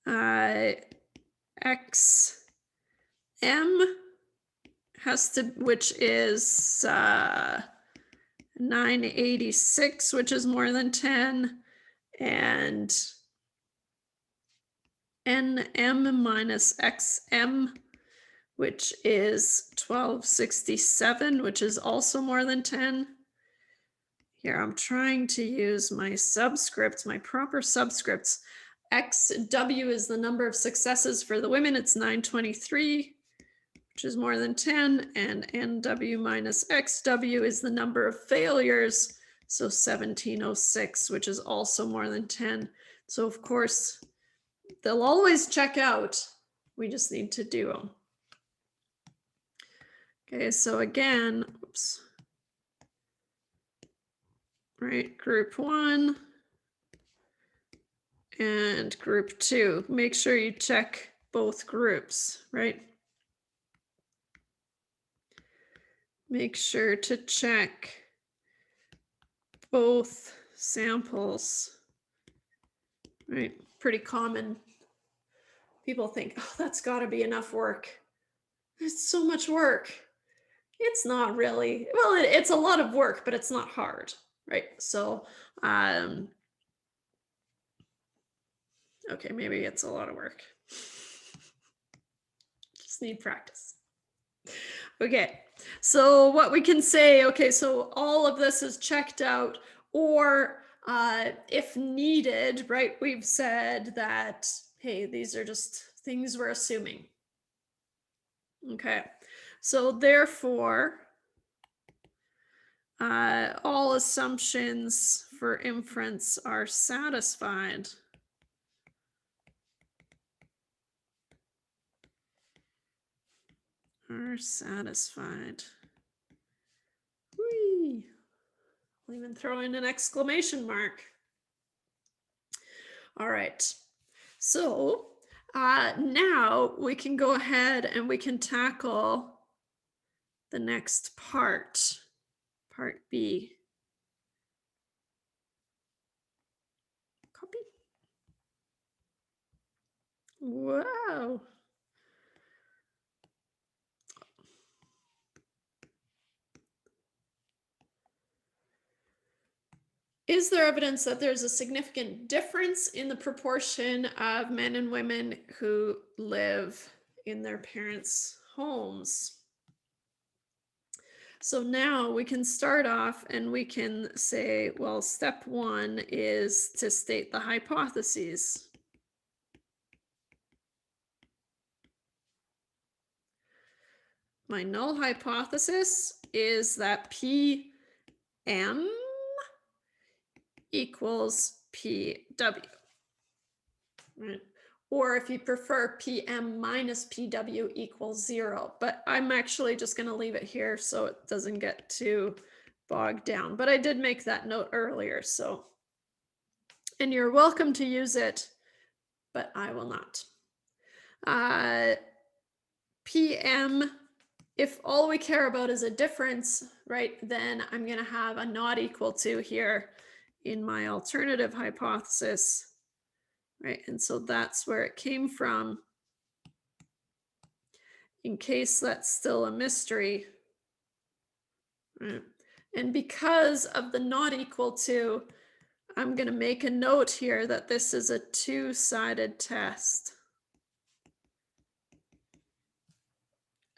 xm has to, which is 986, which is more than 10, and nm minus xm, which is 1267, which is also more than 10. Here, I'm trying to use my subscripts, my proper subscripts. XW is the number of successes for the women, it's 923, which is more than 10, and NW minus XW is the number of failures, so 1706, which is also more than 10. So of course, they'll always check out. We just need to do them. Okay, so again, oops. Right, group 1 and group 2. Make sure you check both groups, right? Make sure to check both samples, right? Pretty common. People think, oh, that's got to be enough work. It's so much work. It's not really. Well, it's a lot of work, but it's not hard, right? So, okay, maybe it's a lot of work. Just need practice. Okay, so what we can say, okay, so all of this is checked out, or if needed, right, we've said that, hey, these are just things we're assuming. Okay, so therefore, all assumptions for inference are satisfied. Are satisfied. Whee! I'll even throw in an exclamation mark. All right, so now we can go ahead and we can tackle the next part, part B. Copy. Wow. Is there evidence that there's a significant difference in the proportion of men and women who live in their parents' homes? So now we can start off and we can say, well, step 1 is to state the hypotheses. My null hypothesis is that PM equals PW, right? Or if you prefer, PM minus PW equals 0. But I'm actually just going to leave it here so it doesn't get too bogged down. But I did make that note earlier, so. And you're welcome to use it, but I will not. PM, if all we care about is a difference, right, then I'm going to have a not equal to here in my alternative hypothesis, right? And so that's where it came from. In case that's still a mystery, right? And because of the not equal to, I'm going to make a note here that this is a two-sided test.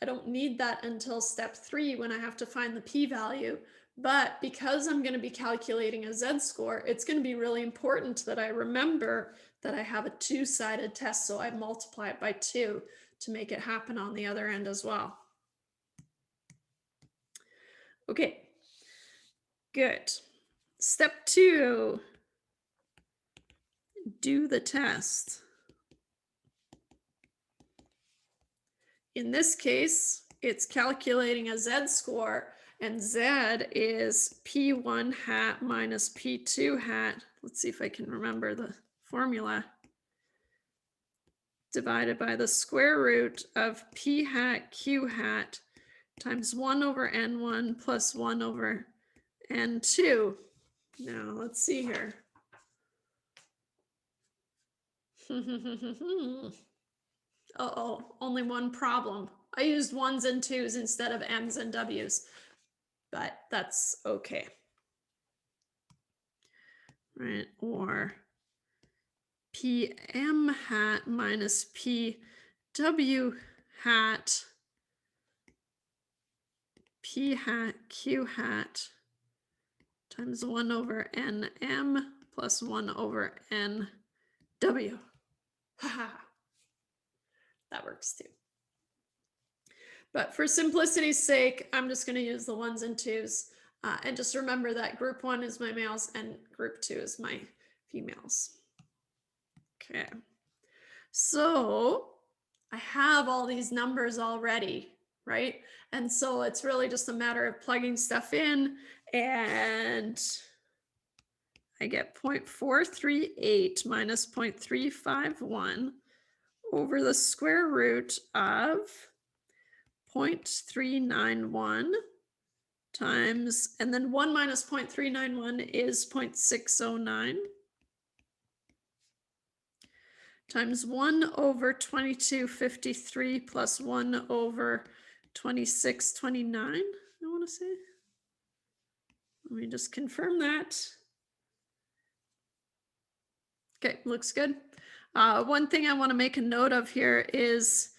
I don't need that until step 3 when I have to find the p-value. But because I'm going to be calculating a z-score, it's going to be really important that I remember that I have a two-sided test, so I multiply it by 2 to make it happen on the other end as well. Okay, good. Step 2, do the test. In this case, it's calculating a z-score, and z is p1 hat minus p2 hat. Let's see if I can remember the formula. Divided by the square root of p hat q hat times 1 over n1 plus 1 over n2. Now, let's see here. Uh-oh, only one problem. I used 1s and 2s instead of M's and W's, but that's okay. Right, or PM hat minus PW hat P hat Q hat times 1 over NM plus 1 over NW. Haha. That works too. But for simplicity's sake, I'm just going to use the 1s and 2s. And just remember that group 1 is my males and group 2 is my females. Okay. So I have all these numbers already, right? And so it's really just a matter of plugging stuff in, and I get 0.438 minus 0.351 over the square root of 0.391 times, and then 1 minus 0.391 is 0.609 times 1 over 2253 plus 1 over 2629, I want to say. Let me just confirm that. Okay, looks good. One thing I want to make a note of here is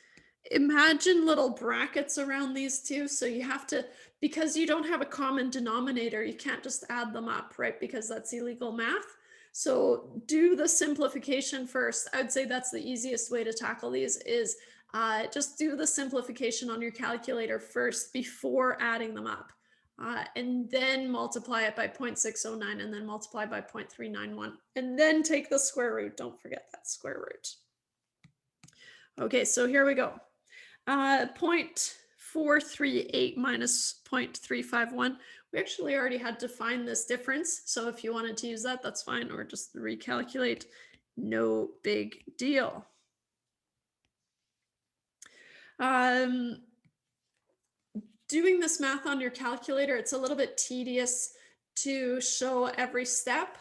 imagine little brackets around these two. So you have to, because you don't have a common denominator, you can't just add them up, right? Because that's illegal math. So do the simplification first. I'd say that's the easiest way to tackle these is just do the simplification on your calculator first before adding them up. And then multiply it by 0.609 and then multiply by 0.391 and then take the square root. Don't forget that square root. Okay, so here we go. 0.438 minus 0.351. We actually already had to find this difference. So if you wanted to use that, that's fine, or just recalculate. No big deal. Doing this math on your calculator, it's a little bit tedious to show every step.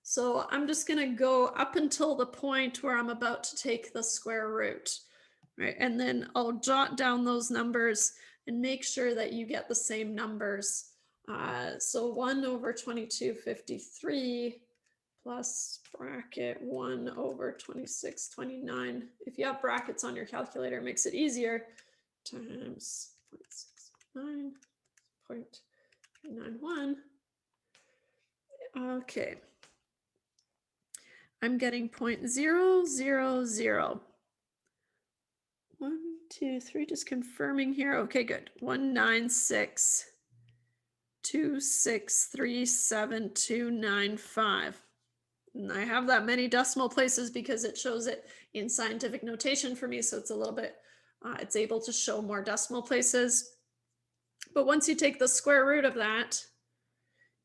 So I'm just going to go up until the point where I'm about to take the square root, right? And then I'll jot down those numbers and make sure that you get the same numbers. So 1 over 2253 plus bracket 1 over 2629. If you have brackets on your calculator, it makes it easier, times 0.609.391. Okay. I'm getting 0.000. 1, 2, 3, just confirming here. Okay, good. 196.2637295. And I have that many decimal places because it shows it in scientific notation for me, so it's a little bit, it's able to show more decimal places. But once you take the square root of that,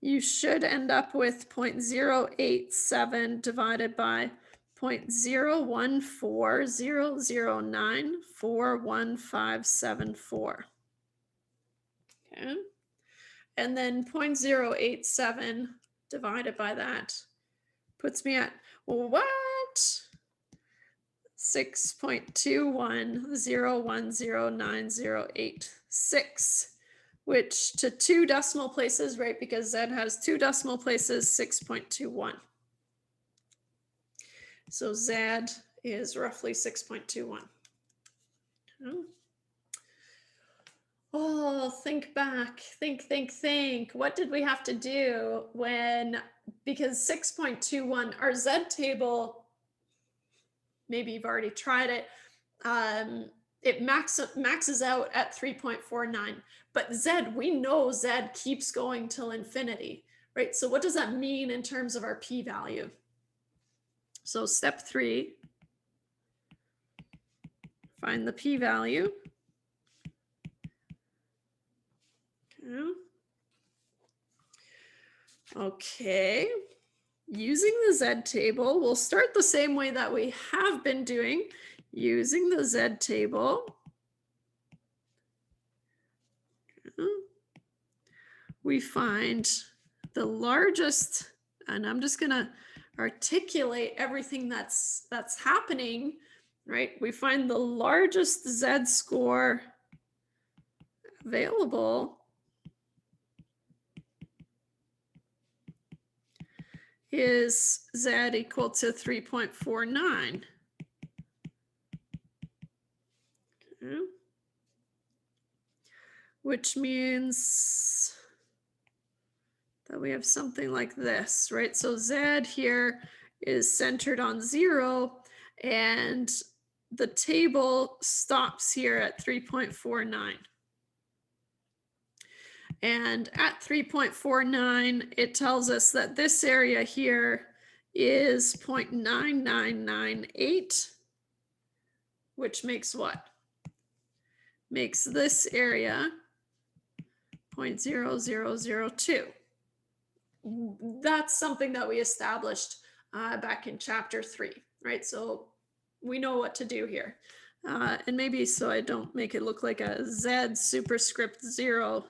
you should end up with 0.087 divided by 0.01400941574. Okay. And then 0.087 divided by that puts me at what? 6.21010908.6, which to 2 decimal places, right? Because Z has 2 decimal places, 6.21. So Z is roughly 6.21. Oh, think back, think. What did we have to do when, because 6.21, our Z table, maybe you've already tried it, it maxes out at 3.49, but Z, we know Z keeps going till infinity, right? So what does that mean in terms of our p-value? So step 3, find the p-value. Okay, using the Z table, we'll start the same way that we have been doing, using the Z table. We find the largest, and I'm just gonna articulate everything that's happening, right? We find the largest Z score available is Z equal to 3.49. Okay. Which means that we have something like this, right? So Z here is centered on 0, and the table stops here at 3.49. And at 3.49, it tells us that this area here is 0.9998, which makes what? Makes this area 0.0002. That's something that we established back in chapter 3, right? So we know what to do here. And maybe so I don't make it look like a Z superscript 0,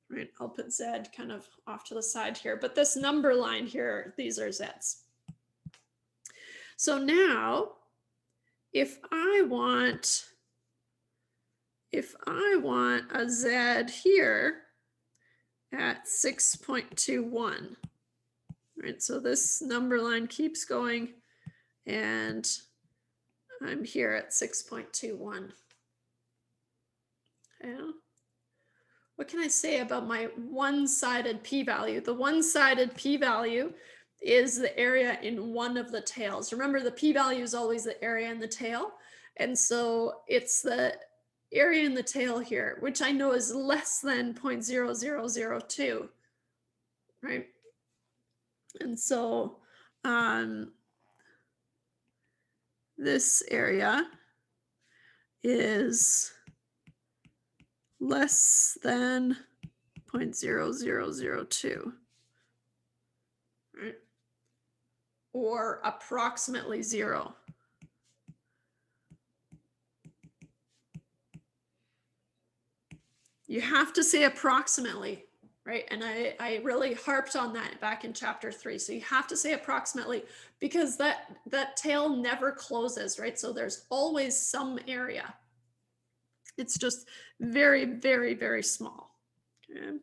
right? I'll put Z kind of off to the side here, but this number line here, these are Zs. So now, if I want a Z here at 6.21, right? So this number line keeps going, and I'm here at 6.21. Yeah. What can I say about my one-sided p-value? The one-sided p-value is the area in one of the tails. Remember, the p-value is always the area in the tail. And so it's the area in the tail here, which I know is less than 0.0002, right? And so this area is less than 0.0002, right? Or approximately 0. You have to say approximately, right? And I really harped on that back in chapter 3. So you have to say approximately, because that tail never closes, right? So there's always some area. It's just very, very, very small. Okay.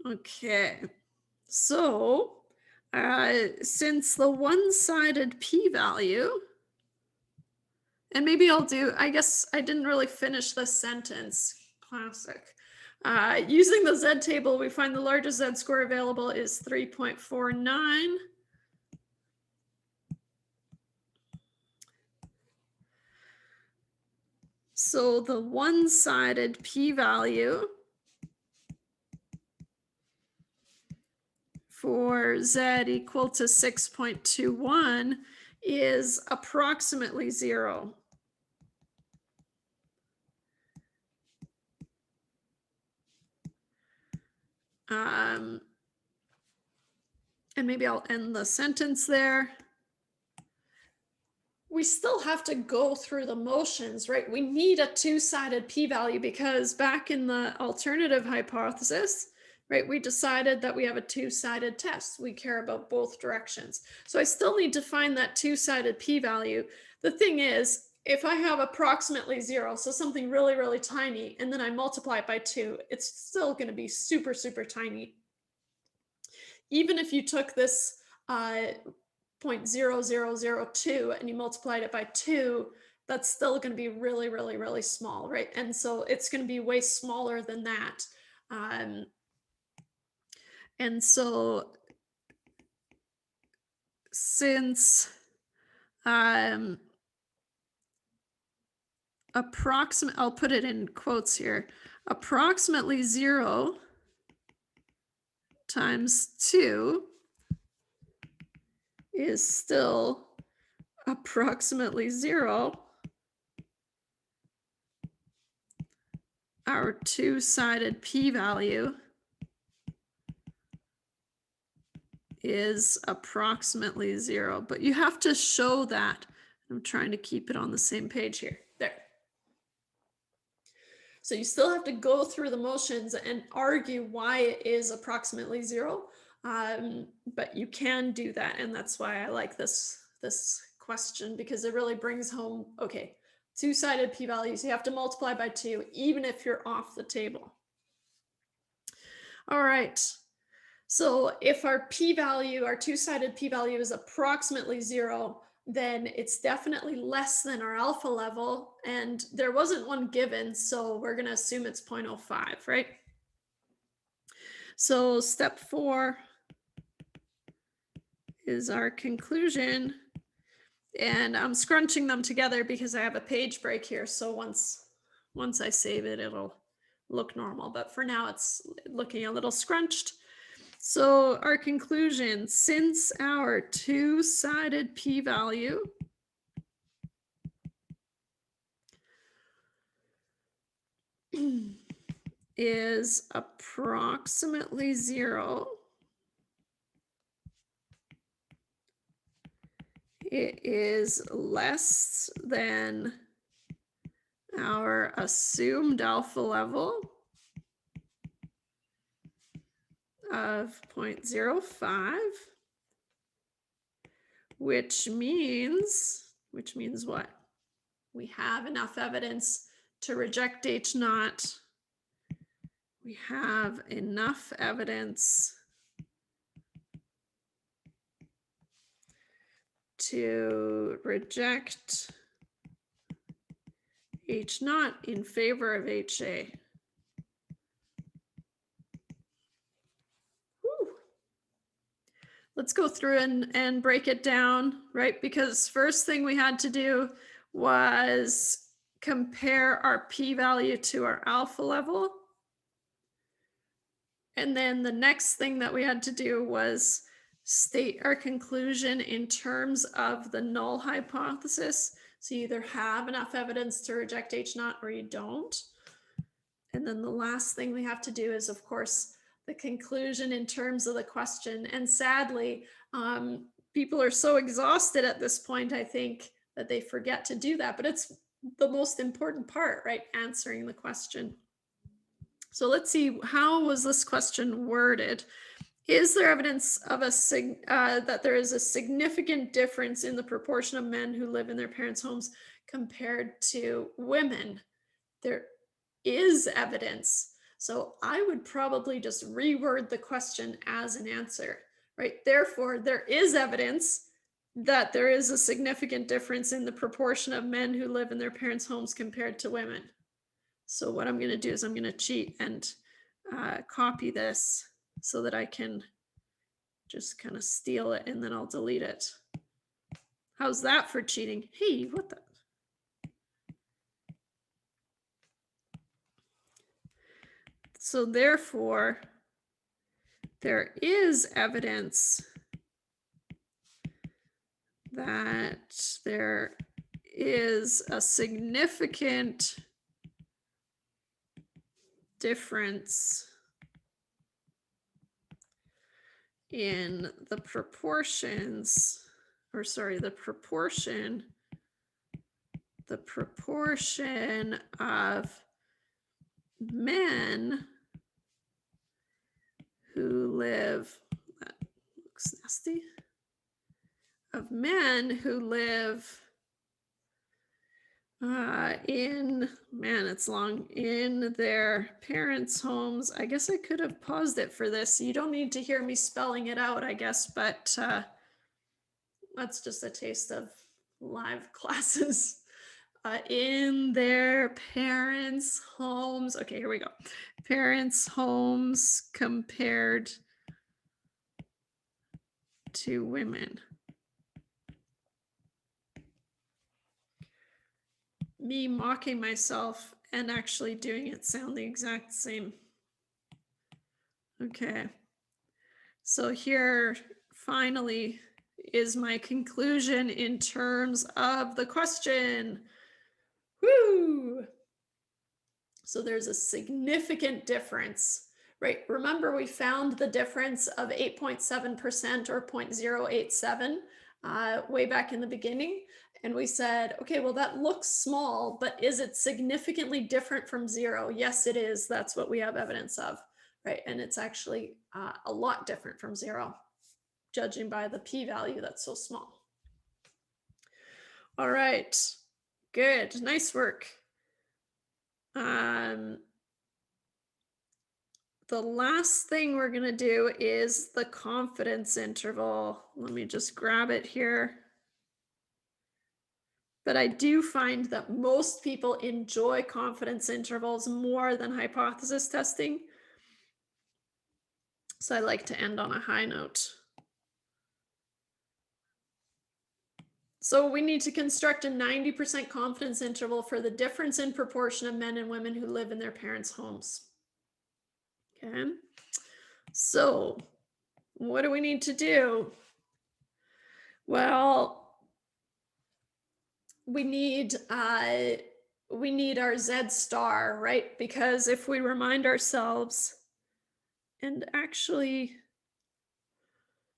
Okay. So since the one-sided p-value, and maybe I'll do, I guess I didn't really finish this sentence. Classic. Using the Z table, we find the largest Z score available is 3.49. So the one-sided p-value for Z equal to 6.21 is approximately 0. And maybe I'll end the sentence there. We still have to go through the motions, right? We need a two-sided p-value because back in the alternative hypothesis, right, we decided that we have a two-sided test. We care about both directions. So I still need to find that two-sided p-value. The thing is, if I have approximately 0, so something really, really tiny, and then I multiply it by 2, it's still going to be super, super tiny. Even if you took this 0.0002 and you multiplied it by 2, that's still going to be really, really, really small, right? And so it's going to be way smaller than that. And so since I'll put it in quotes here, approximately 0 times 2 is still approximately 0. Our two-sided p-value is approximately 0, but you have to show that. I'm trying to keep it on the same page here. There. So you still have to go through the motions and argue why it is approximately zero. But you can do that. And that's why I like this question, because it really brings home, okay, two-sided p-values, you have to multiply by 2, even if you're off the table. All right. So if our p-value, our two-sided p-value is approximately 0, then it's definitely less than our alpha level. And there wasn't one given, so we're going to assume it's 0.05, right? So step 4 is our conclusion. And I'm scrunching them together because I have a page break here. So once I save it, it'll look normal. But for now, it's looking a little scrunched. So our conclusion, since our two-sided p-value is approximately 0, it is less than our assumed alpha level of 0.05, which means what? We have enough evidence to reject H naught. We have enough evidence to reject H naught in favor of HA. Whew. Let's go through and break it down, right? Because first thing we had to do was compare our p-value to our alpha level. And then the next thing that we had to do was state our conclusion in terms of the null hypothesis. So you either have enough evidence to reject H naught or you don't. And then the last thing we have to do is, of course, the conclusion in terms of the question. And sadly, people are so exhausted at this point, I think, that they forget to do that. But it's the most important part, right? Answering the question. So let's see, how was this question worded? Is there evidence of that there is a significant difference in the proportion of men who live in their parents' homes compared to women? There is evidence. So I would probably just reword the question as an answer, right? Therefore, there is evidence that there is a significant difference in the proportion of men who live in their parents' homes compared to women. So what I'm going to do is I'm going to cheat and copy this so that I can just kind of steal it and then I'll delete it. How's that for cheating? Hey, what the? So therefore, there is evidence that there is a significant difference in the proportions, or sorry, the proportion of men who live, that looks nasty, of men who live in, man, it's long, in their parents' homes. I guess I could have paused it for this. You don't need to hear me spelling it out, I guess, but that's just a taste of live classes. In their parents' homes. Okay, here we go. Parents' homes compared to women. Me mocking myself and actually doing it sound the exact same. Okay. So here finally is my conclusion in terms of the question. Woo! So there's a significant difference, right? Remember, we found the difference of 8.7% or 0.087 way back in the beginning. And we said, okay, well, that looks small, but is it significantly different from 0? Yes, it is. That's what we have evidence of, right? And it's actually a lot different from 0, judging by the p-value that's so small. All right, good, nice work. The last thing we're going to do is the confidence interval. Let me just grab it here. But I do find that most people enjoy confidence intervals more than hypothesis testing. So I like to end on a high note. So we need to construct a 90% confidence interval for the difference in proportion of men and women who live in their parents' homes. Okay. So what do we need to do? Well, we need our Z star, right? Because if we remind ourselves, and actually,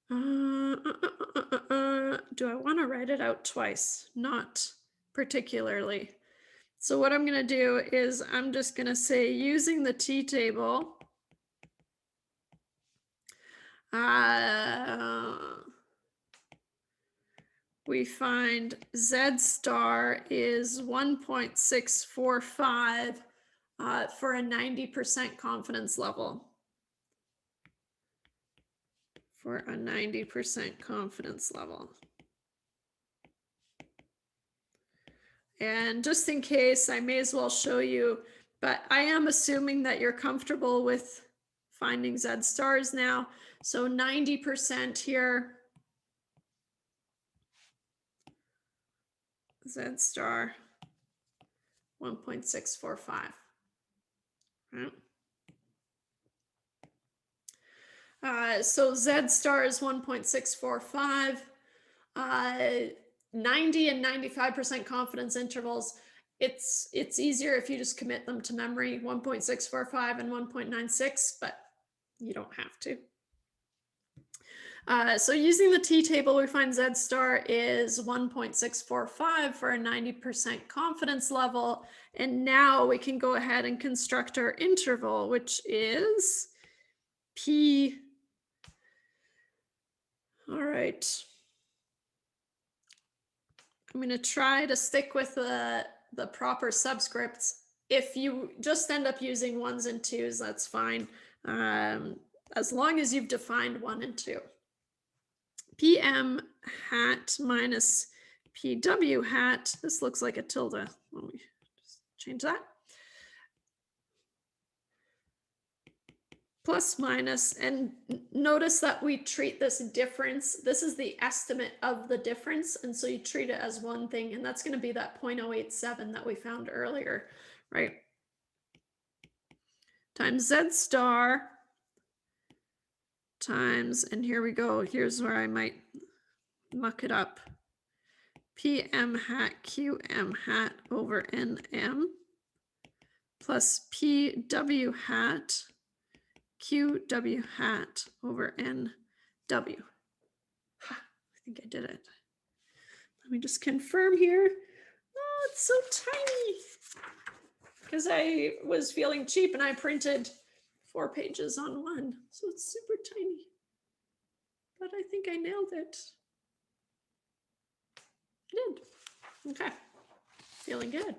do I want to write it out twice? Not particularly. So what I'm going to do is I'm just going to say using the t-table, we find Z star is 1.645 for a 90% confidence level. For a 90% confidence level. And just in case, I may as well show you, but I am assuming that you're comfortable with finding Z stars now. So 90% here, Z star 1.645. Right. So Z star is 1.645. 90 and 95% confidence intervals. It's easier if you just commit them to memory, 1.645 and 1.96, but you don't have to. So using the t-table, we find Z star is 1.645 for a 90% confidence level. And now we can go ahead and construct our interval, which is P. All right. I'm going to try to stick with the proper subscripts. If you just end up using 1s and 2s, that's fine. As long as you've defined 1 and 2. PM hat minus PW hat. This looks like a tilde. Let me just change that. Plus minus, and notice that we treat this difference. This is the estimate of the difference, and so you treat it as one thing, and that's going to be that 0.087 that we found earlier, right? Times Z star times, and here we go. Here's where I might muck it up. PM hat QM hat over NM plus PW hat QW hat over NW. Ha, I think I did it. Let me just confirm here. Oh, it's so tiny. Because I was feeling cheap and I printed 4 pages on 1. So it's super tiny. But I think I nailed it. I did. Okay. Feeling good.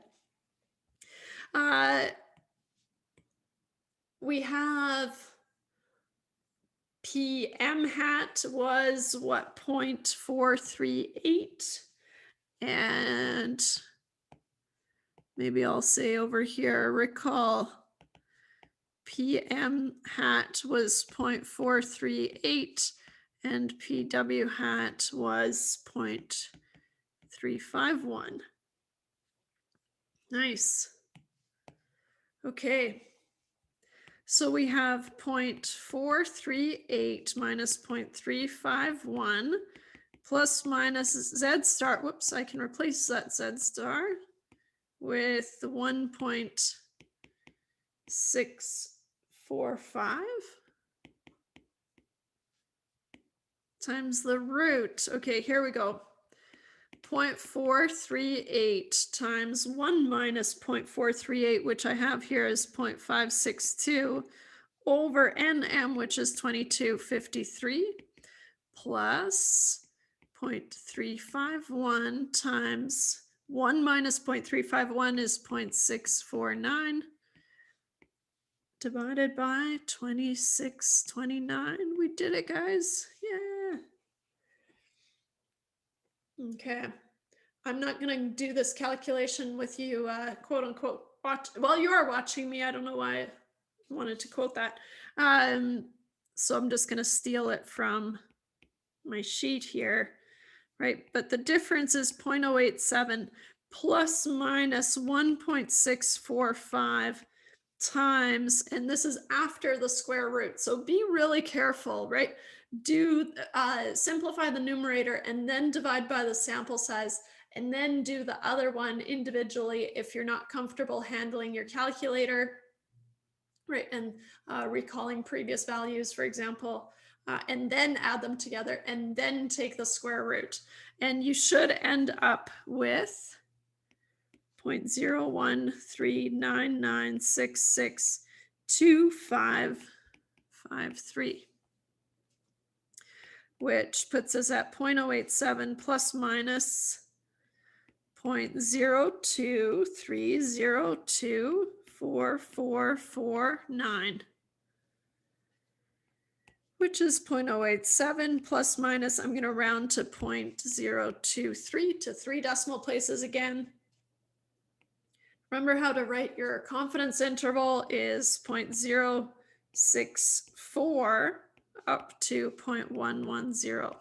We have PM hat was what, 0.438, and maybe I'll say over here, recall PM hat was 0.438 and PW hat was 0.351. Nice. Okay. So we have 0.438 minus 0.351 plus minus Z star. Whoops, I can replace that Z star with 1.645 times the root. Okay, here we go. 0.438 times 1 minus 0.438, which I have here is 0.562, over nm, which is 2253, plus 0.351 times 1 minus 0.351 is 0.649, divided by 2629. We did it, guys. Yeah. Okay. I'm not going to do this calculation with you, quote unquote, watch. Well, you are watching me. I don't know why I wanted to quote that. So I'm just going to steal it from my sheet here, right? But the difference is 0.087 plus minus 1.645 times, and this is after the square root. So be really careful, right? Do simplify the numerator and then divide by the sample size, and then do the other one individually if you're not comfortable handling your calculator, right? And recalling previous values, for example, and then add them together and then take the square root. And you should end up with 0.013996625553, which puts us at 0.087 plus minus 0.023024449, which is 0.087 plus minus, I'm going to round to 0.023 to 3 decimal places again. Remember how to write your confidence interval is 0.064 up to 0.110.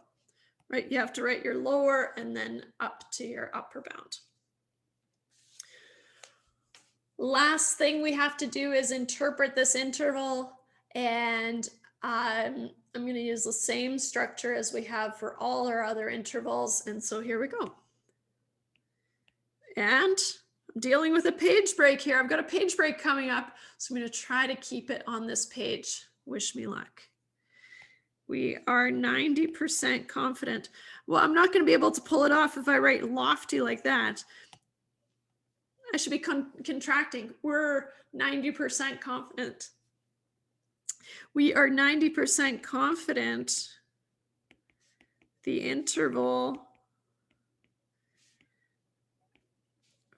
Right? You have to write your lower and then up to your upper bound. Last thing we have to do is interpret this interval, and I'm going to use the same structure as we have for all our other intervals. And so here we go. And I'm dealing with a page break here. I've got a page break coming up, so I'm going to try to keep it on this page. Wish me luck. We are 90% confident. Well, I'm not going to be able to pull it off if I write lofty like that. I should be contracting. We're 90% confident. We are 90% confident the interval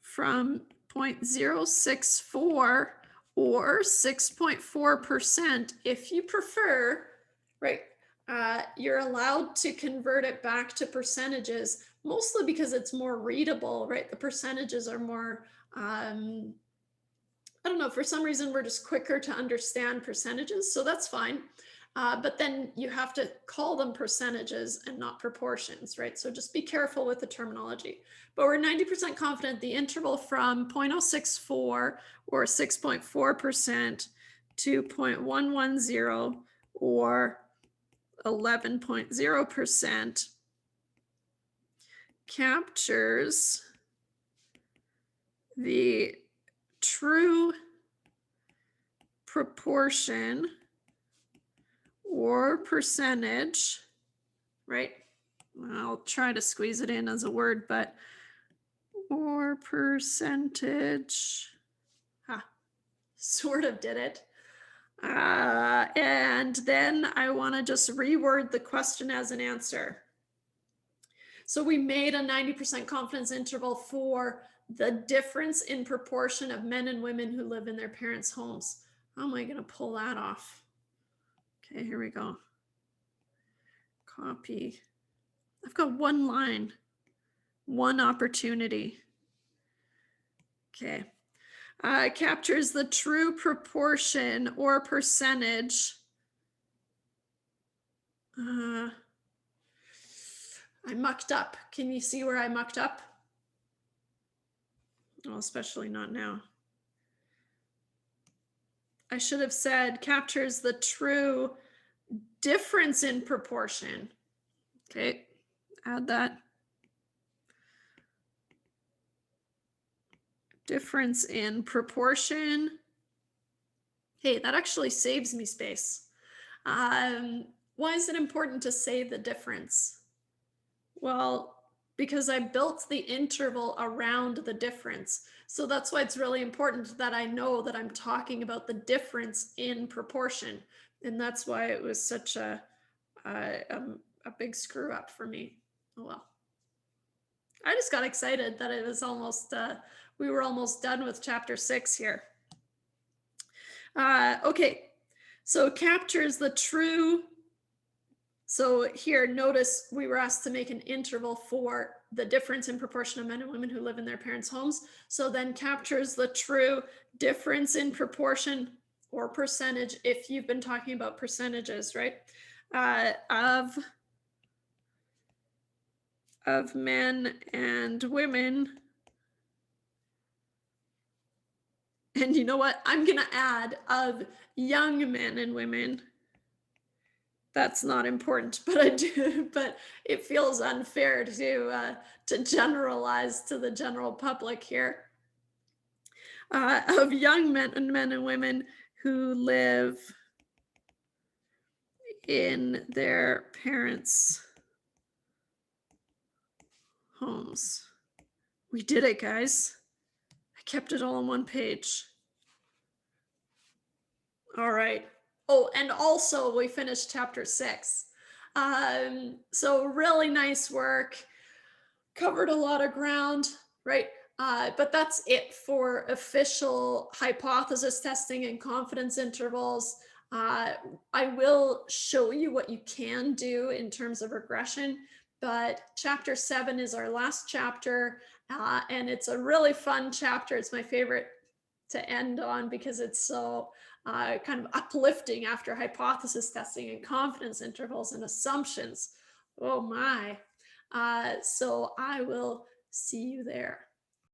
from 0.064 or 6.4%, if you prefer, right? You're allowed to convert it back to percentages, mostly because it's more readable, right? The percentages are more, I don't know, for some reason we're just quicker to understand percentages, so that's fine. But then you have to call them percentages and not proportions, right? So just be careful with the terminology. But we're 90% confident the interval from 0.064 or 6.4% to 0.110 or 11.0% captures the true proportion or percentage, right? I'll try to squeeze it in as a word, but or percentage, sort of did it. And then I want to just reword the question as an answer. So we made a 90% confidence interval for the difference in proportion of men and women who live in their parents' homes. How am I going to pull that off? Okay, here we go. Copy. I've got one line, one opportunity. Okay. Captures the true proportion or percentage. I mucked up. Can you see where I mucked up? Well, especially not now. I should have said captures the true difference in proportion. Okay, add that. Difference in proportion. Hey, that actually saves me space. Why is it important to say the difference? Well, because I built the interval around the difference. So that's why it's really important that I know that I'm talking about the difference in proportion. And that's why it was such a big screw up for me. Oh well. I just got excited that it was almost, we were almost done with chapter 6 here. Okay, so captures the true. So here, notice we were asked to make an interval for the difference in proportion of men and women who live in their parents' homes. So then captures the true difference in proportion or percentage, if you've been talking about percentages, right? Of men and women. And you know what? I'm going to add of young men and women. That's not important, but I do. But it feels unfair to generalize to the general public here. Of young men and women who live in their parents' homes. We did it, guys. I kept it all on one page. All right. Oh, and also we finished chapter 6. So really nice work. Covered a lot of ground, right? But that's it for official hypothesis testing and confidence intervals. I will show you what you can do in terms of regression, but chapter 7 is our last chapter, and it's a really fun chapter. It's my favorite to end on because it's so kind of uplifting after hypothesis testing and confidence intervals and assumptions. Oh my. So I will see you there.